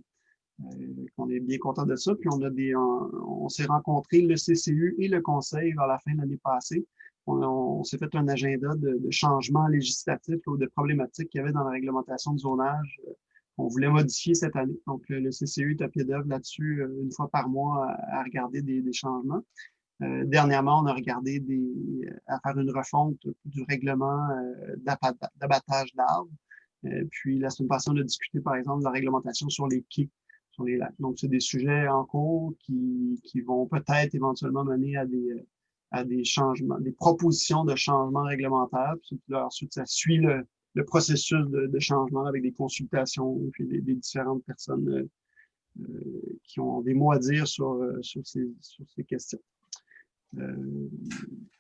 On est bien content de ça. Puis, on s'est rencontrés, le CCU et le conseil, vers la fin de l'année passée. On s'est fait un agenda de changements législatifs ou de problématiques qu'il y avait dans la réglementation du zonage. On voulait modifier cette année. Donc, le CCU est à pied d'œuvre là-dessus une fois par mois à regarder des changements. Dernièrement, on a regardé à faire une refonte du règlement d'abattage d'arbres. Puis, la semaine passée, on a discuté, par exemple, de la réglementation sur les quais, sur les lacs. Donc, c'est des sujets en cours qui vont peut-être éventuellement mener à des changements, des propositions de changements réglementaires. Puis là, ensuite, ça suit le processus de changement avec des consultations puis des différentes personnes qui ont des mots à dire sur ces questions.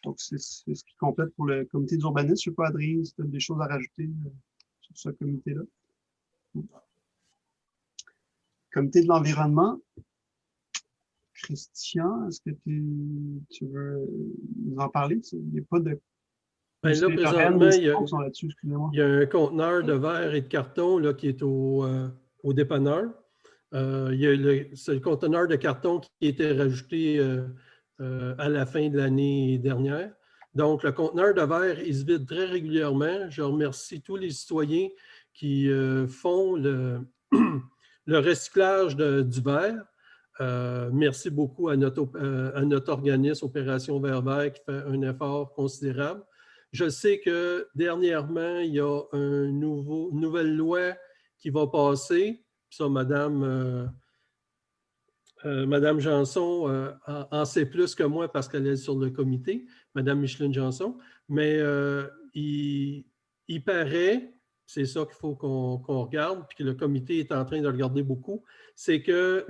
Donc, c'est ce qui complète pour le comité d'urbanisme. Je ne sais pas, Adrien, si tu as des choses à rajouter sur ce comité-là. Comité de l'environnement. Christian, est-ce que tu veux nous en parler? Il n'y a pas de... Ben là, présentement, il y a un conteneur de verre et de carton là, qui est au dépanneur. C'est le conteneur de carton qui a été rajouté à la fin de l'année dernière. Donc, le conteneur de verre, il se vide très régulièrement. Je remercie tous les citoyens qui font le recyclage du verre. Merci beaucoup à notre organisme Opération Vert qui fait un effort considérable. Je sais que dernièrement, il y a une nouvelle loi qui va passer. Ça, Madame Janson en sait plus que moi parce qu'elle est sur le comité, Madame Micheline Janson. Mais il paraît, c'est ça qu'il faut qu'on regarde, puis que le comité est en train de regarder beaucoup, c'est que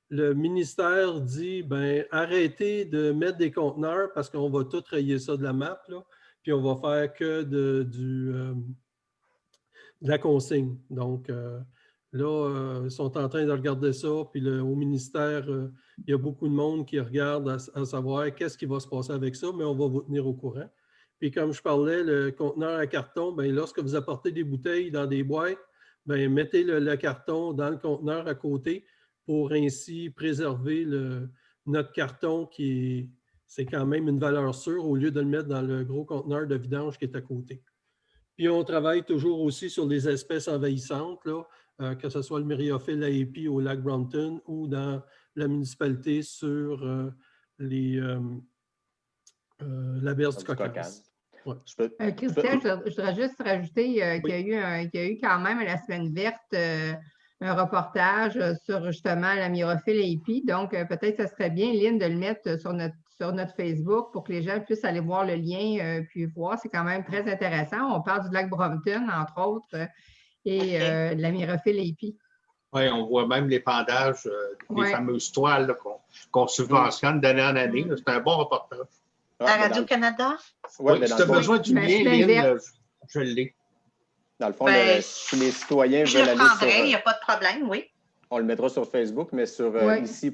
le ministère dit, ben arrêtez de mettre des conteneurs parce qu'on va tout rayer ça de la map, là, puis on va faire que de la consigne. Donc, là, ils sont en train de regarder ça, puis au ministère, il y a beaucoup de monde qui regarde à savoir qu'est-ce qui va se passer avec ça, mais on va vous tenir au courant. Puis comme je parlais, le conteneur à carton, bien, lorsque vous apportez des bouteilles dans des boîtes, bien, mettez le carton dans le conteneur à côté pour ainsi préserver notre carton c'est quand même une valeur sûre au lieu de le mettre dans le gros conteneur de vidange qui est à côté. Puis on travaille toujours aussi sur les espèces envahissantes, là, que ce soit le myriophylle AEP au lac Brompton ou dans la municipalité sur La berge du Du Caucase. Caucase. Ouais. Christelle, je voudrais juste rajouter qu'il y a eu quand même à la semaine verte un reportage sur justement l'amyrophile AP. Donc, peut-être que ce serait bien, Lynn, de le mettre sur notre Facebook pour que les gens puissent aller voir le lien puis voir. C'est quand même très intéressant. On parle du lac Brompton, entre autres, et de l'amyrophile AP. Oui, on voit même l'épandage des fameuses toiles là, qu'on subventionne d'année en année. C'est un bon reportage. À Radio-Canada? Oui, si tu as besoin du lien, Lynn, je l'ai. Dans le fond, Ben, si les citoyens je veulent le aller prendrai, il n'y sur... a pas de problème, oui. On le mettra sur Facebook, mais sur ici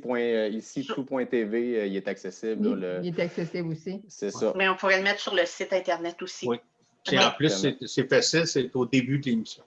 tout.tv, il est accessible. Il est accessible aussi. C'est ça. Mais on pourrait le mettre sur le site Internet aussi. Oui. Et en plus, c'est facile, c'est au début de l'émission.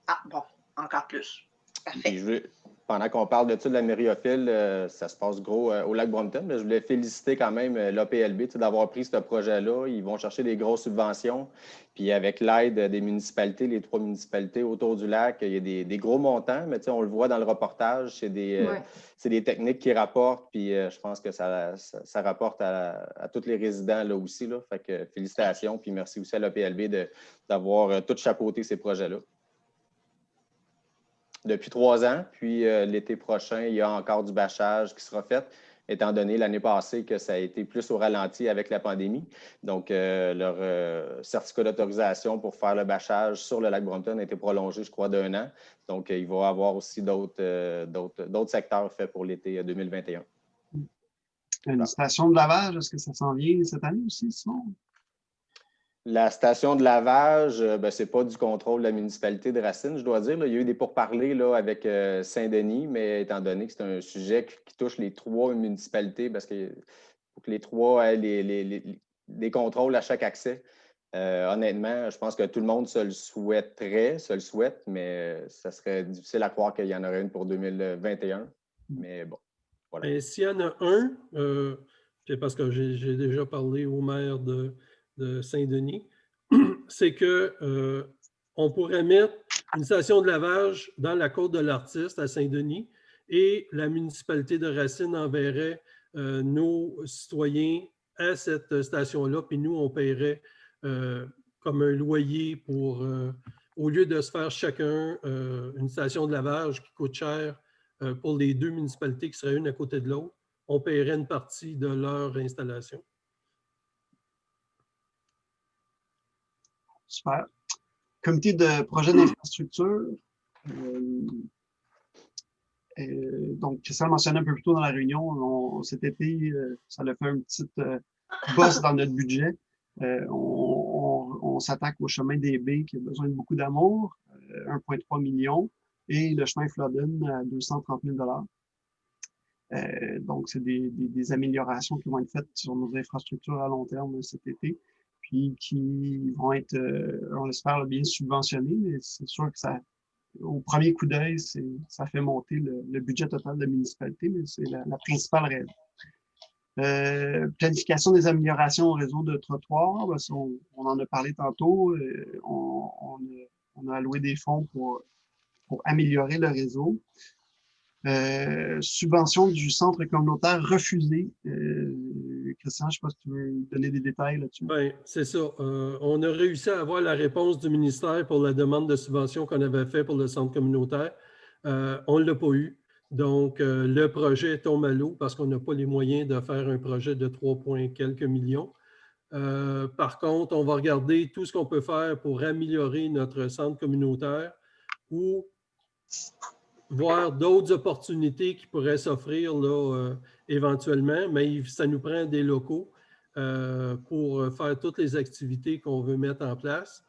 Ah, bon, encore plus. Parfait. Pendant qu'on parle de ça, de la myriophile, ça se passe gros au lac Brompton, mais je voulais féliciter quand même l'APLB d'avoir pris ce projet-là. Ils vont chercher des grosses subventions. Puis avec l'aide des municipalités, les 3 municipalités autour du lac, il y a des gros montants, mais on le voit dans le reportage, c'est des techniques qui rapportent. Puis je pense que ça rapporte à tous les résidents là aussi. Là. Fait que félicitations, puis merci aussi à l'APLB d'avoir tout chapeauté ces projets-là. Depuis 3 ans, puis l'été prochain, il y a encore du bâchage qui sera fait, étant donné l'année passée que ça a été plus au ralenti avec la pandémie. Donc, leur certificat d'autorisation pour faire le bâchage sur le lac Brompton a été prolongé, je crois, d'1 an. Donc, il va y avoir aussi d'autres secteurs faits pour l'été 2021. Une station de lavage, est-ce que ça s'en vient cette année aussi, sinon? La station de lavage, ce n'est pas du contrôle de la municipalité de Racine, je dois dire. Là. Il y a eu des pourparlers là, avec Saint-Denis, mais étant donné que c'est un sujet qui touche les 3 municipalités, parce qu'il faut que les 3 aient des contrôles à chaque accès. Honnêtement, je pense que tout le monde se le souhaite, mais ça serait difficile à croire qu'il y en aurait une pour 2021. Mais bon, voilà. Et s'il y en a un, c'est parce que j'ai déjà parlé au maire de Saint-Denis, c'est qu'on pourrait mettre une station de lavage dans la côte de l'Artiste à Saint-Denis et la municipalité de Racine enverrait nos citoyens à cette station-là, puis nous, on paierait comme un loyer pour, au lieu de se faire chacun une station de lavage qui coûte cher pour les 2 municipalités qui seraient une à côté de l'autre, on paierait une partie de leur installation. Super. Comité de projet d'infrastructure. Donc, ça le mentionnait un peu plus tôt dans la réunion. Cet été, ça a fait un petit boss dans notre budget. On s'attaque au chemin des baies qui a besoin de beaucoup d'amour, 1,3 million, et le chemin Flodden à 230 000 $. Donc, c'est des améliorations qui vont être faites sur nos infrastructures à long terme cet été, puis qui vont être, on l'espère, bien subventionnées, mais c'est sûr que ça, au premier coup d'œil, ça fait monter le budget total de la municipalité, mais c'est la principale raison. Planification des améliorations au réseau de trottoirs, on en a parlé tantôt, on a alloué des fonds pour améliorer le réseau. Subvention du centre communautaire refusée. Christian, je ne sais pas si tu veux donner des détails là-dessus. Bien, c'est ça. On a réussi à avoir la réponse du ministère pour la demande de subvention qu'on avait fait pour le centre communautaire. On ne l'a pas eu. Donc, le projet tombe à l'eau parce qu'on n'a pas les moyens de faire un projet de 3 quelques millions. Par contre, on va regarder tout ce qu'on peut faire pour améliorer notre centre communautaire ou voir d'autres opportunités qui pourraient s'offrir là, éventuellement, mais ça nous prend des locaux pour faire toutes les activités qu'on veut mettre en place.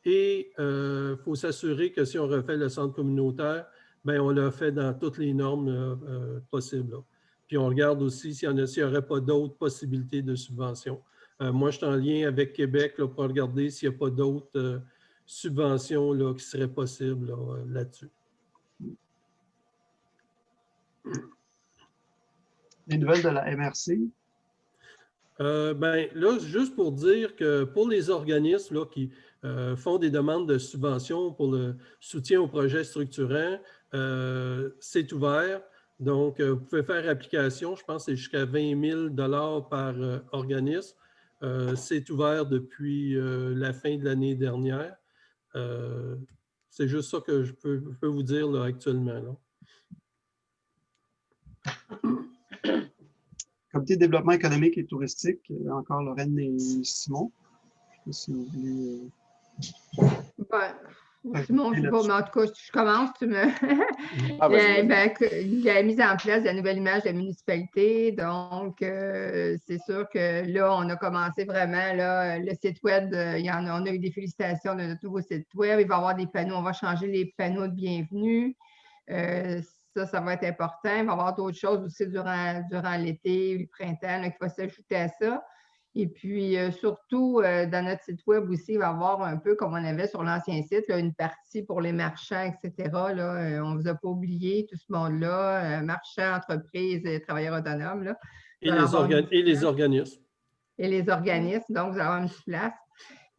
Et il faut s'assurer que si on refait le centre communautaire, bien, on l'a fait dans toutes les normes possibles. Là. Puis on regarde aussi s'il n'y aurait pas d'autres possibilités de subventions. Moi, je suis en lien avec Québec là, pour regarder s'il n'y a pas d'autres subventions là, qui seraient possibles là-dessus. Les nouvelles de la MRC? Ben, là, juste pour dire que pour les organismes là, qui font des demandes de subventions pour le soutien aux projets structurants, c'est ouvert. Donc, vous pouvez faire application. Je pense que c'est jusqu'à 20 000 $ par organisme. C'est ouvert depuis la fin de l'année dernière. C'est juste ça que je peux vous dire là, actuellement. Là. Comité de développement économique et touristique, encore Lorraine et Simon. Je ne sais pas si vous voulez... Simon, je ne sais pas, mais en tout cas, je commence, tu me... la mise en place de la nouvelle image de la municipalité. Donc, c'est sûr que là, on a commencé vraiment, là, le site web, on a eu des félicitations de notre nouveau site web. Il va y avoir des panneaux, on va changer les panneaux de bienvenue. Ça va être important. Il va y avoir d'autres choses aussi durant l'été, le printemps, là, qui va s'ajouter à ça. Et puis, surtout, dans notre site web aussi, il va y avoir un peu comme on avait sur l'ancien site, là, une partie pour les marchands, etc. Là, on ne vous a pas oublié, tout ce monde-là, marchands, entreprises, travailleurs autonomes. Là, et les organismes. Et les organismes, donc vous allez avoir une petite place.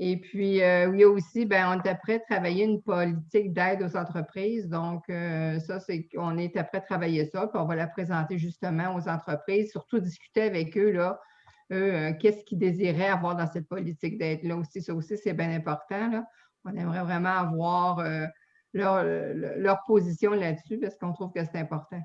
Et puis, il y a aussi, on est après travailler une politique d'aide aux entreprises. Donc, ça, on est après travailler ça, puis on va la présenter justement aux entreprises, surtout discuter avec eux, là, qu'est-ce qu'ils désiraient avoir dans cette politique d'aide-là aussi. Ça aussi, c'est bien important. Là. On aimerait vraiment avoir leur position là-dessus parce qu'on trouve que c'est important.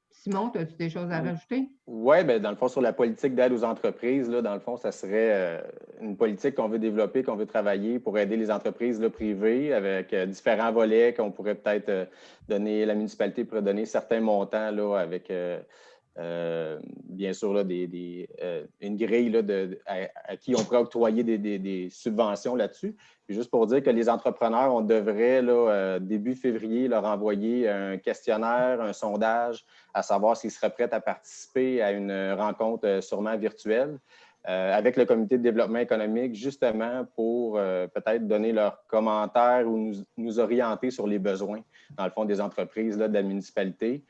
Simon, as-tu des choses à rajouter? Oui, bien, dans le fond, sur la politique d'aide aux entreprises, là, dans le fond, ça serait une politique qu'on veut développer, qu'on veut travailler pour aider les entreprises là, privées avec différents volets qu'on pourrait peut-être donner, la municipalité pourrait donner certains montants là, avec... bien sûr, là, une grille là, à qui on pourrait octroyer des subventions là-dessus. Puis juste pour dire que les entrepreneurs, on devrait, là, début février, leur envoyer un questionnaire, un sondage, à savoir s'ils seraient prêts à participer à une rencontre sûrement virtuelle avec le comité de développement économique, justement pour peut-être donner leurs commentaires ou nous orienter sur les besoins, dans le fond, des entreprises, là, de la municipalité.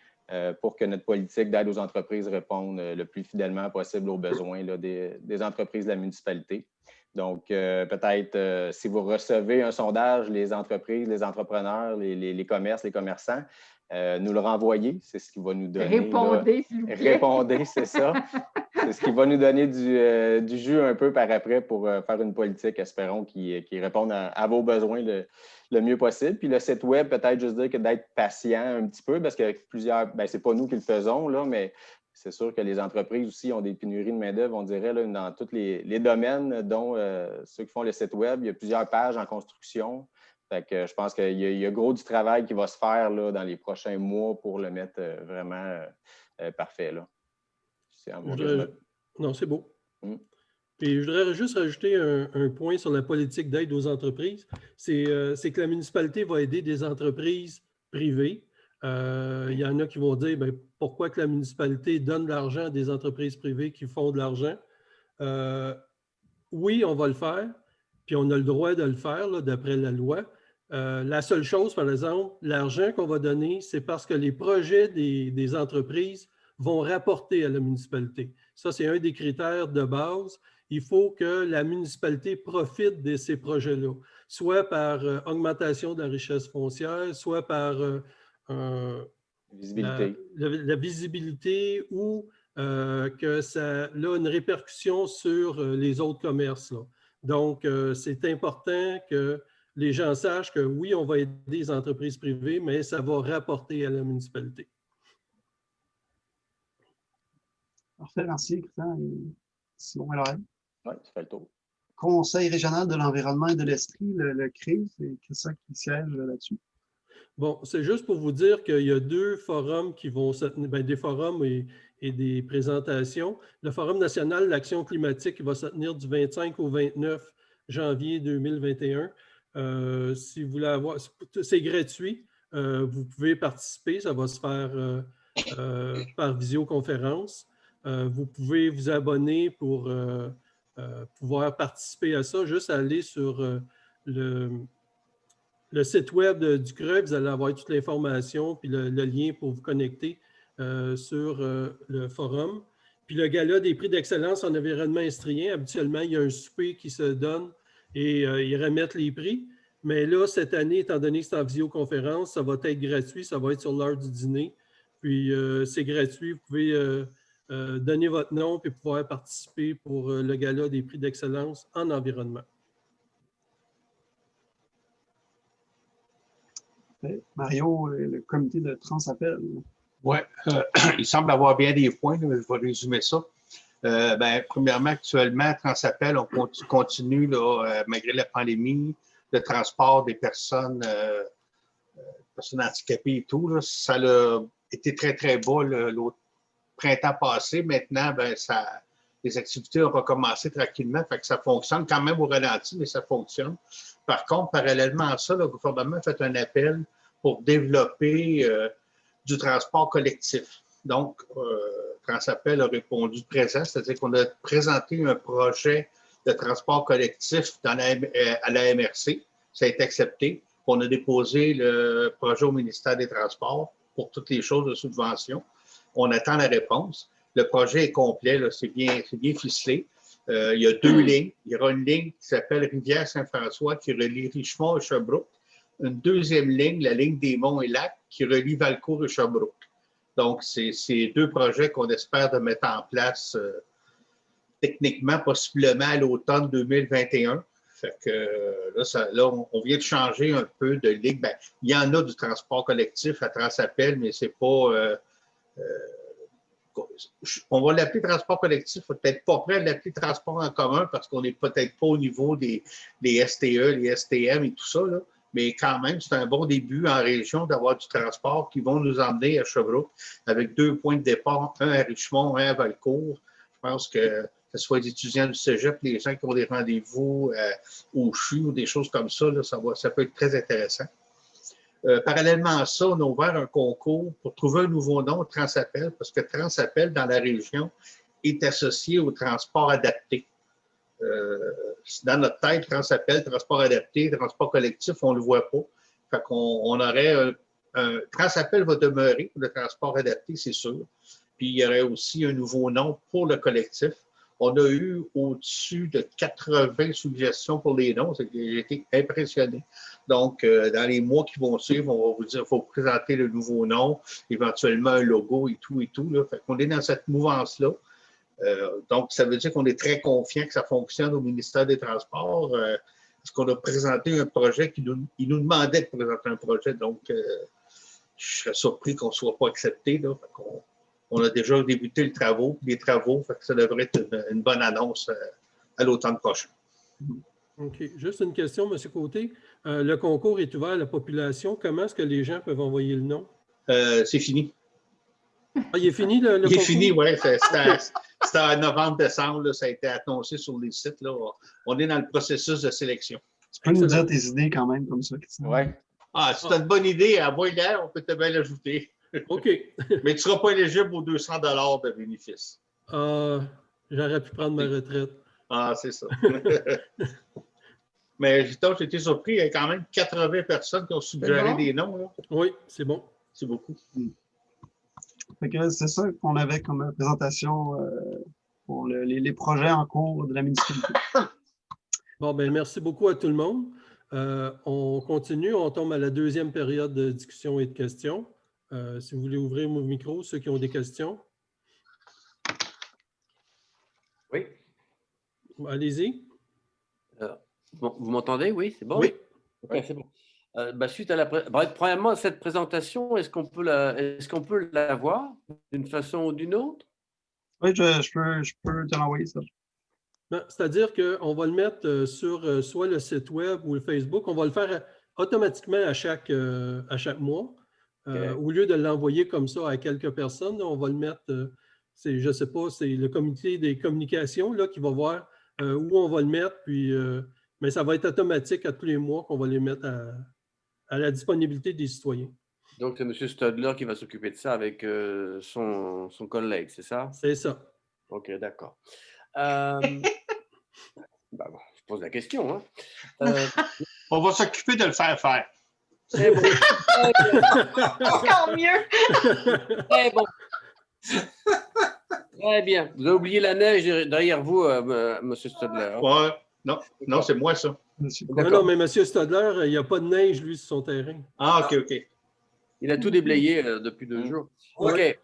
Pour que notre politique d'aide aux entreprises réponde le plus fidèlement possible aux besoins là, des entreprises de la municipalité. Donc, peut-être, si vous recevez un sondage, les entreprises, les entrepreneurs, les commerces, les commerçants, nous le renvoyer, c'est ce qui va nous donner... Répondez, s'il vous plaît. Répondez, c'est ça. C'est ce qui va nous donner du jus un peu par après pour faire une politique, espérons, qui réponde à vos besoins le mieux possible. Puis le site web, peut-être juste dire que d'être patient un petit peu, parce que plusieurs, bien, c'est pas nous qui le faisons, là, mais c'est sûr que les entreprises aussi ont des pénuries de main-d'œuvre, on dirait, là, dans tous les domaines, dont ceux qui font le site web. Il y a plusieurs pages en construction. Fait que je pense qu'il y a gros du travail qui va se faire là, dans les prochains mois pour le mettre vraiment parfait. Là. Non, c'est beau. Et je voudrais juste rajouter un point sur la politique d'aide aux entreprises. C'est que la municipalité va aider des entreprises privées. Il y en a qui vont dire pourquoi que la municipalité donne de l'argent à des entreprises privées qui font de l'argent. Oui, on va le faire, puis on a le droit de le faire d'après la loi. La seule chose, par exemple, l'argent qu'on va donner, c'est parce que les projets des entreprises vont rapporter à la municipalité. Ça, c'est un des critères de base. Il faut que la municipalité profite de ces projets-là, soit par augmentation de la richesse foncière, soit par la visibilité ou que ça a une répercussion sur les autres commerces. Là. Donc, c'est important que les gens sachent que oui, on va aider les entreprises privées, mais ça va rapporter à la municipalité. Parfait, merci, Christian. Simon et Lorraine. Oui, ça fait le tour. Conseil régional de l'environnement et de l'esprit, le CRE, c'est Christian qui siège là-dessus. Bon, c'est juste pour vous dire qu'il y a deux forums qui vont se tenir, des forums et des présentations. Le Forum national de l'action climatique va se tenir du 25 au 29 janvier 2021. Si vous voulez avoir, c'est gratuit. Vous pouvez participer, ça va se faire par visioconférence. Vous pouvez vous abonner pour pouvoir participer à ça. Juste aller sur le site web du CRE, vous allez avoir toute l'information puis le lien pour vous connecter sur le forum. Puis le gala des prix d'excellence en environnement estrien, habituellement, il y a un souper qui se donne et ils remettent les prix. Mais là, cette année, étant donné que c'est en visioconférence, ça va être gratuit, ça va être sur l'heure du dîner. Puis c'est gratuit, vous pouvez donner votre nom et pouvoir participer pour le gala des prix d'excellence en environnement. Mario, le comité de Transappel. Oui, il semble avoir bien des points, je vais résumer ça. Premièrement, actuellement, Transappel, on continue, là, malgré la pandémie, le transport des personnes handicapées et tout. Là, ça a été très, très bas l'autre printemps passé. Maintenant, les activités ont recommencé tranquillement, fait que ça fonctionne quand même au ralenti, mais ça fonctionne. Par contre, parallèlement à ça, le gouvernement a fait un appel pour développer du transport collectif. Donc, Transappel a répondu présent, c'est-à-dire qu'on a présenté un projet de transport collectif à la MRC. Ça a été accepté. On a déposé le projet au ministère des Transports pour toutes les choses de subvention. On attend la réponse. Le projet est complet, c'est bien ficelé. Il y a 2 lignes. Il y aura une ligne qui s'appelle Rivière-Saint-François qui relie Richemont et Sherbrooke. Une deuxième ligne, la ligne des Monts et Lacs, qui relie Valcourt et Sherbrooke. Donc, c'est 2 projets qu'on espère de mettre en place techniquement, possiblement à l'automne 2021. Fait que là, on vient de changer un peu de ligne. Il y en a du transport collectif à Transappel, mais c'est pas... on va l'appeler transport collectif, on n'est peut-être pas prêt à l'appeler transport en commun parce qu'on n'est peut-être pas au niveau des STE, les STM et tout ça, là. Mais quand même, c'est un bon début en région d'avoir du transport qui vont nous emmener à Sherbrooke avec 2 points de départ, un à Richemont, un à Valcourt. Je pense que ce soit des étudiants du cégep, les gens qui ont des rendez-vous au CHU ou des choses comme ça, là, ça peut être très intéressant. Parallèlement à ça, on a ouvert un concours pour trouver un nouveau nom, Transappel, parce que Transappel, dans la région, est associé au transport adapté. Dans notre tête, Transappel, transport adapté, transport collectif, on ne le voit pas. Fait qu'on aurait Transappel va demeurer pour le transport adapté, c'est sûr. Puis il y aurait aussi un nouveau nom pour le collectif. On a eu au-dessus de 80 suggestions pour les noms. J'ai été impressionné. Donc, dans les mois qui vont suivre, on va vous dire, il faut présenter le nouveau nom, éventuellement un logo et tout. Là. Fait qu'on est dans cette mouvance-là. Donc, ça veut dire qu'on est très confiant que ça fonctionne au ministère des Transports. Parce qu'on a présenté un projet il nous demandait de présenter un projet. Donc, je serais surpris qu'on ne soit pas accepté. Là. Fait on a déjà débuté les travaux. Fait que ça devrait être une bonne annonce à l'automne prochain. OK. Juste une question, M. Côté. Le concours est ouvert à la population. Comment est-ce que les gens peuvent envoyer le nom? C'est fini. Ah, il est fini, le concours? Il est fini, oui. C'était en novembre-décembre. Là, ça a été annoncé sur les sites. Là. On est dans le processus de sélection. Tu peux nous dire tes idées quand même, comme ça? Oui. Ah, si tu as une bonne idée, à moi, hier, on peut te bien l'ajouter. OK. Mais tu ne seras pas éligible aux 200 $ de bénéfice. J'aurais pu prendre ma retraite. Ah, c'est ça. Mais j'ai été surpris, il y a quand même 80 personnes qui ont suggéré des noms. Là. Oui, c'est bon. C'est beaucoup. Fait que c'est ça qu'on avait comme présentation pour les projets en cours de la municipalité. Bon, ben merci beaucoup à tout le monde. On continue, on tombe à la 2e période de discussion et de questions. Si vous voulez ouvrir mon micro, ceux qui ont des questions. Oui. Allez-y. Bon, vous m'entendez? Oui, c'est bon? Oui. Okay, c'est bon. Suite à premièrement, cette présentation, est-ce qu'on peut la voir d'une façon ou d'une autre? Oui, je peux te l'envoyer, ça. C'est-à-dire qu'on va le mettre sur soit le site web ou le Facebook. On va le faire automatiquement à chaque mois. Okay. Au lieu de l'envoyer comme ça à quelques personnes, on va le mettre, je ne sais pas, c'est le comité des communications là, qui va voir où on va le mettre, puis, mais ça va être automatique à tous les mois qu'on va les mettre à la disponibilité des citoyens. Donc, c'est M. Stadler qui va s'occuper de ça avec son collègue, c'est ça? C'est ça. OK, d'accord. Je pose la question. Hein. On va s'occuper de le faire faire. C'est bon. Encore mieux. Très bon. Très bien. Vous avez oublié la neige derrière vous, M. Stadler. Ouais. Non, c'est moi, ça. Non, mais M. Stadler, il n'y a pas de neige, lui, sur son terrain. Ah, OK. Il a tout déblayé depuis 2 jours. OK.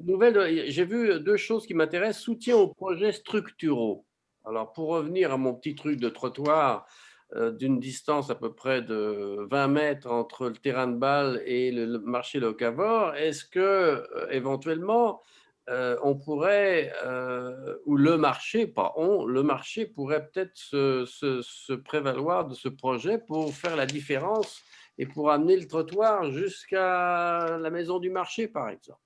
J'ai vu deux choses qui m'intéressent. Soutien aux projets structuraux. Alors, pour revenir à mon petit truc de trottoir d'une distance à peu près de 20 mètres entre le terrain de balle et le marché locavore, est-ce que éventuellement on pourrait, ou le marché, pas on, le marché pourrait peut-être se prévaloir de ce projet pour faire la différence et pour amener le trottoir jusqu'à la maison du marché, par exemple?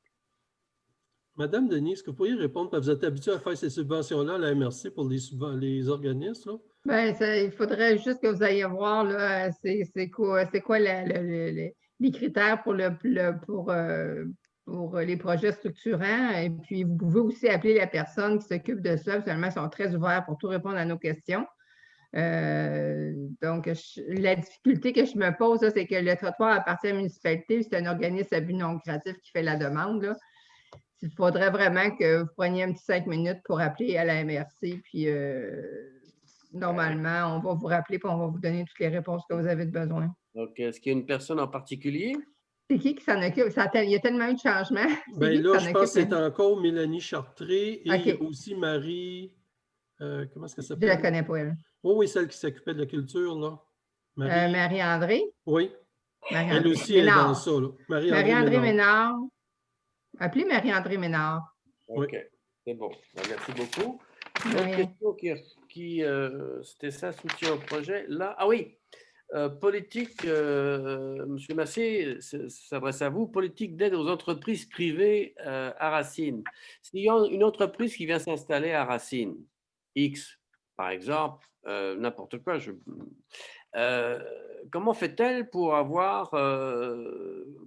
Madame Denis, est-ce que vous pourriez répondre? Parce que vous êtes habituée à faire ces subventions-là à la MRC pour les organismes, là? Ben, il faudrait juste que vous ayez voir là, c'est quoi les critères pour les projets structurants. Et puis, vous pouvez aussi appeler la personne qui s'occupe de ça. Finalement, ils sont très ouverts pour tout répondre à nos questions. Donc, la difficulté que je me pose, c'est que le trottoir appartient à la municipalité, c'est un organisme à but non lucratif qui fait la demande, là. Il faudrait vraiment que vous preniez un petit 5 minutes pour appeler à la MRC, puis normalement, on va vous rappeler et on va vous donner toutes les réponses que vous avez besoin. Donc, est-ce qu'il y a une personne en particulier? C'est qui s'en occupe? Il y a tellement eu de changements. Bien là, je pense que c'est encore Mélanie Chartré et aussi Marie... comment est-ce qu'elle s'appelle? Je ne la connais pas, elle. Oui, celle qui s'occupait de la culture, là. Marie-André? Oui. Elle aussi est dans ça, là. Marie-André Ménard. Appelez Marie-André Ménard. OK, c'est bon. Merci beaucoup. Une question c'était ça, soutien au projet. Là, ah oui, politique, M. Massé s'adresse à vous, politique d'aide aux entreprises privées à Racine. S'il y a une entreprise qui vient s'installer à Racine, X, par exemple, n'importe quoi, comment fait-elle pour avoir...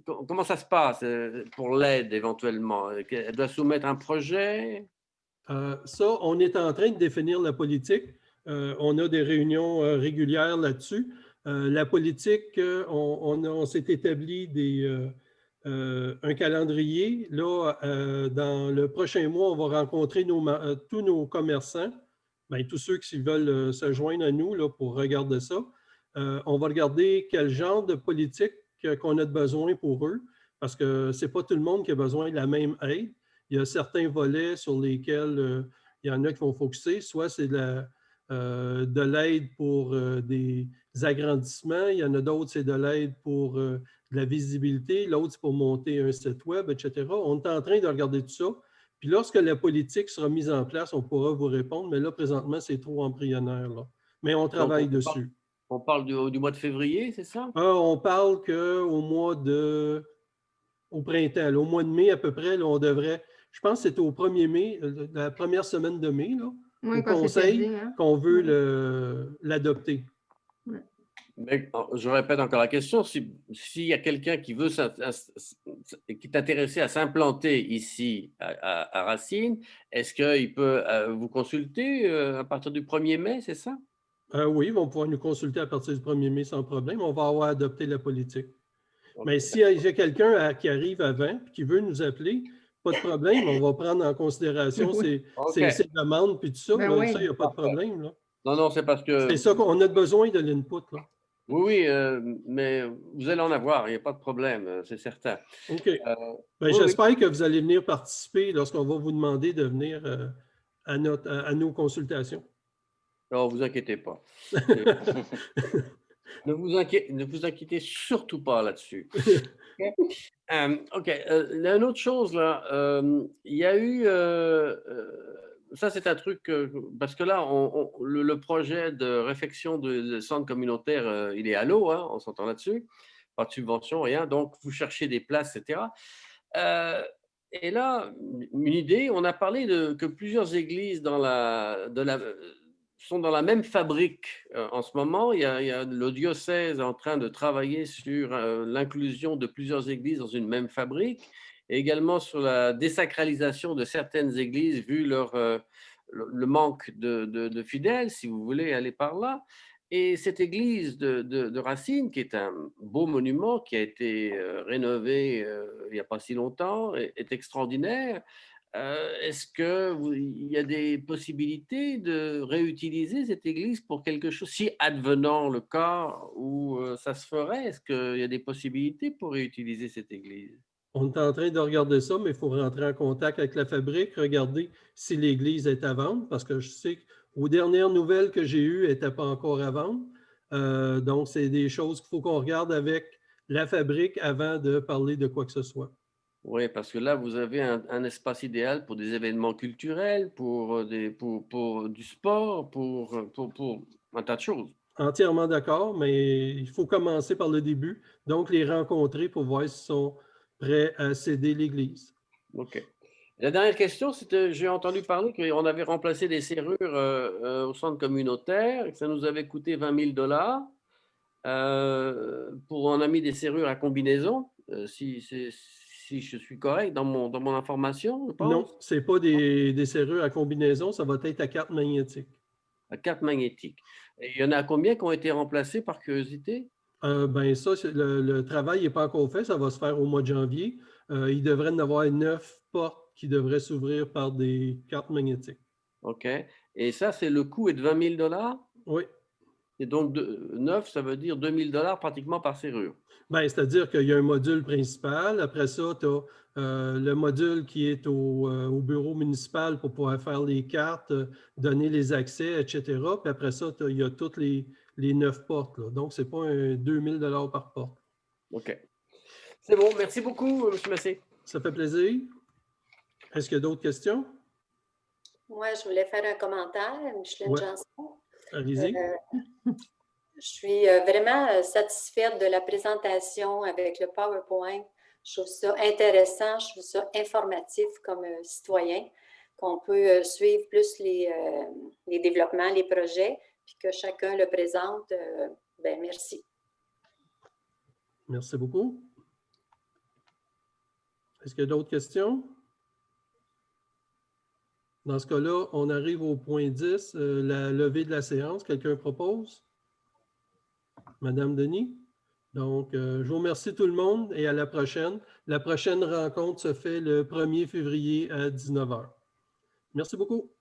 comment ça se passe pour l'aide éventuellement? Elle doit soumettre un projet? Ça, on est en train de définir la politique. On a des réunions régulières là-dessus. La politique, on s'est établi un calendrier. Là, dans le prochain mois, on va rencontrer tous nos commerçants, bien, tous ceux qui veulent se joindre à nous là, pour regarder ça. On va regarder quel genre de politique qu'on a besoin pour eux, parce que ce n'est pas tout le monde qui a besoin de la même aide. Il y a certains volets sur lesquels il y en a qui vont focuser, soit c'est de l'aide pour des agrandissements, il y en a d'autres, c'est de l'aide pour de la visibilité, l'autre, c'est pour monter un site web, etc. On est en train de regarder tout ça. Puis lorsque la politique sera mise en place, on pourra vous répondre, mais là, présentement, c'est trop embryonnaire, là. Mais on travaille dessus. On parle du mois de février, c'est ça? On parle qu'au printemps, là, au mois de mai à peu près, là, on devrait, je pense que c'était au 1er mai, la première semaine de mai, là, au conseil, qu'on veut l'adopter. Mais je répète encore la question, s'il y a quelqu'un qui qui est intéressé à s'implanter ici à Racine, est-ce qu'il peut vous consulter à partir du 1er mai, c'est ça? Oui, ils vont pouvoir nous consulter à partir du 1er mai sans problème. On va avoir adopté la politique. Okay. Mais s'il y a quelqu'un qui arrive avant et qui veut nous appeler, pas de problème, on va prendre en considération ses demandes puis tout ça. Ben là, oui. Ça, il n'y a pas de problème. Là. Non, c'est parce que... C'est ça qu'on a besoin de l'input. Oui, mais vous allez en avoir, il n'y a pas de problème, c'est certain. OK. J'espère que vous allez venir participer lorsqu'on va vous demander de venir à nos consultations. Non, vous inquiétez pas. Ne vous inquiétez surtout pas là-dessus. OK. Une autre chose, là, il y a eu... ça, c'est un truc... parce que là, le projet de réfection de centre communautaire, il est à l'eau, hein, on s'entend là-dessus. Pas de subvention, rien. Donc, vous cherchez des places, etc. Et là, une idée, on a parlé que plusieurs églises sont dans la même fabrique en ce moment. Il y a le diocèse en train de travailler sur l'inclusion de plusieurs églises dans une même fabrique, et également sur la désacralisation de certaines églises, vu le manque de fidèles, si vous voulez aller par là. Et cette église de Racine, qui est un beau monument, qui a été rénové il n'y a pas si longtemps, est extraordinaire. Est-ce qu'il y a des possibilités de réutiliser cette église pour quelque chose, si advenant le cas où ça se ferait? Est-ce qu'il y a des possibilités pour réutiliser cette église? On est en train de regarder ça, mais il faut rentrer en contact avec la fabrique, regarder si l'église est à vendre, parce que je sais qu'aux dernières nouvelles que j'ai eues, elle n'était pas encore à vendre. Donc, c'est des choses qu'il faut qu'on regarde avec la fabrique avant de parler de quoi que ce soit. Oui, parce que là, vous avez un espace idéal pour des événements culturels, pour du sport, pour un tas de choses. Entièrement d'accord, mais il faut commencer par le début. Donc, les rencontrer pour voir s'ils sont prêts à céder l'église. OK. La dernière question, c'était, j'ai entendu parler qu'on avait remplacé les serrures au centre communautaire et que ça nous avait coûté 20 000 $. On a mis des serrures à combinaison, si je suis correct dans mon information, je pense. Non, ce n'est pas des serrures à combinaison, ça va être à carte magnétique. À carte magnétique. Et il y en a combien qui ont été remplacés par curiosité? Ben ça, le travail n'est pas encore fait, ça va se faire au mois de janvier. Il devrait y en avoir 9 portes qui devraient s'ouvrir par des cartes magnétiques. OK. Et ça, c'est le coût est de 20 000 $? Oui. Et donc, 9, ça veut dire 2 000 $ pratiquement par serrure. Ben, c'est-à-dire qu'il y a un module principal. Après ça, tu as le module qui est au bureau municipal pour pouvoir faire les cartes, donner les accès, etc. Puis après ça, il y a toutes les 9 portes. Là. Donc, ce n'est pas un 2 000 $ par porte. OK. C'est bon. Merci beaucoup, M. Massé. Ça fait plaisir. Est-ce qu'il y a d'autres questions? Moi, je voulais faire un commentaire, Micheline Janson. Allez-y. Je suis vraiment satisfaite de la présentation avec le PowerPoint. Je trouve ça intéressant, je trouve ça informatif comme citoyen, qu'on peut suivre plus les développements, les projets, puis que chacun le présente. Ben, merci. Merci beaucoup. Est-ce qu'il y a d'autres questions? Dans ce cas-là, on arrive au point 10, la levée de la séance. Quelqu'un propose? Madame Denis? Donc, je vous remercie tout le monde et à la prochaine. La prochaine rencontre se fait le 1er février à 19 h. Merci beaucoup.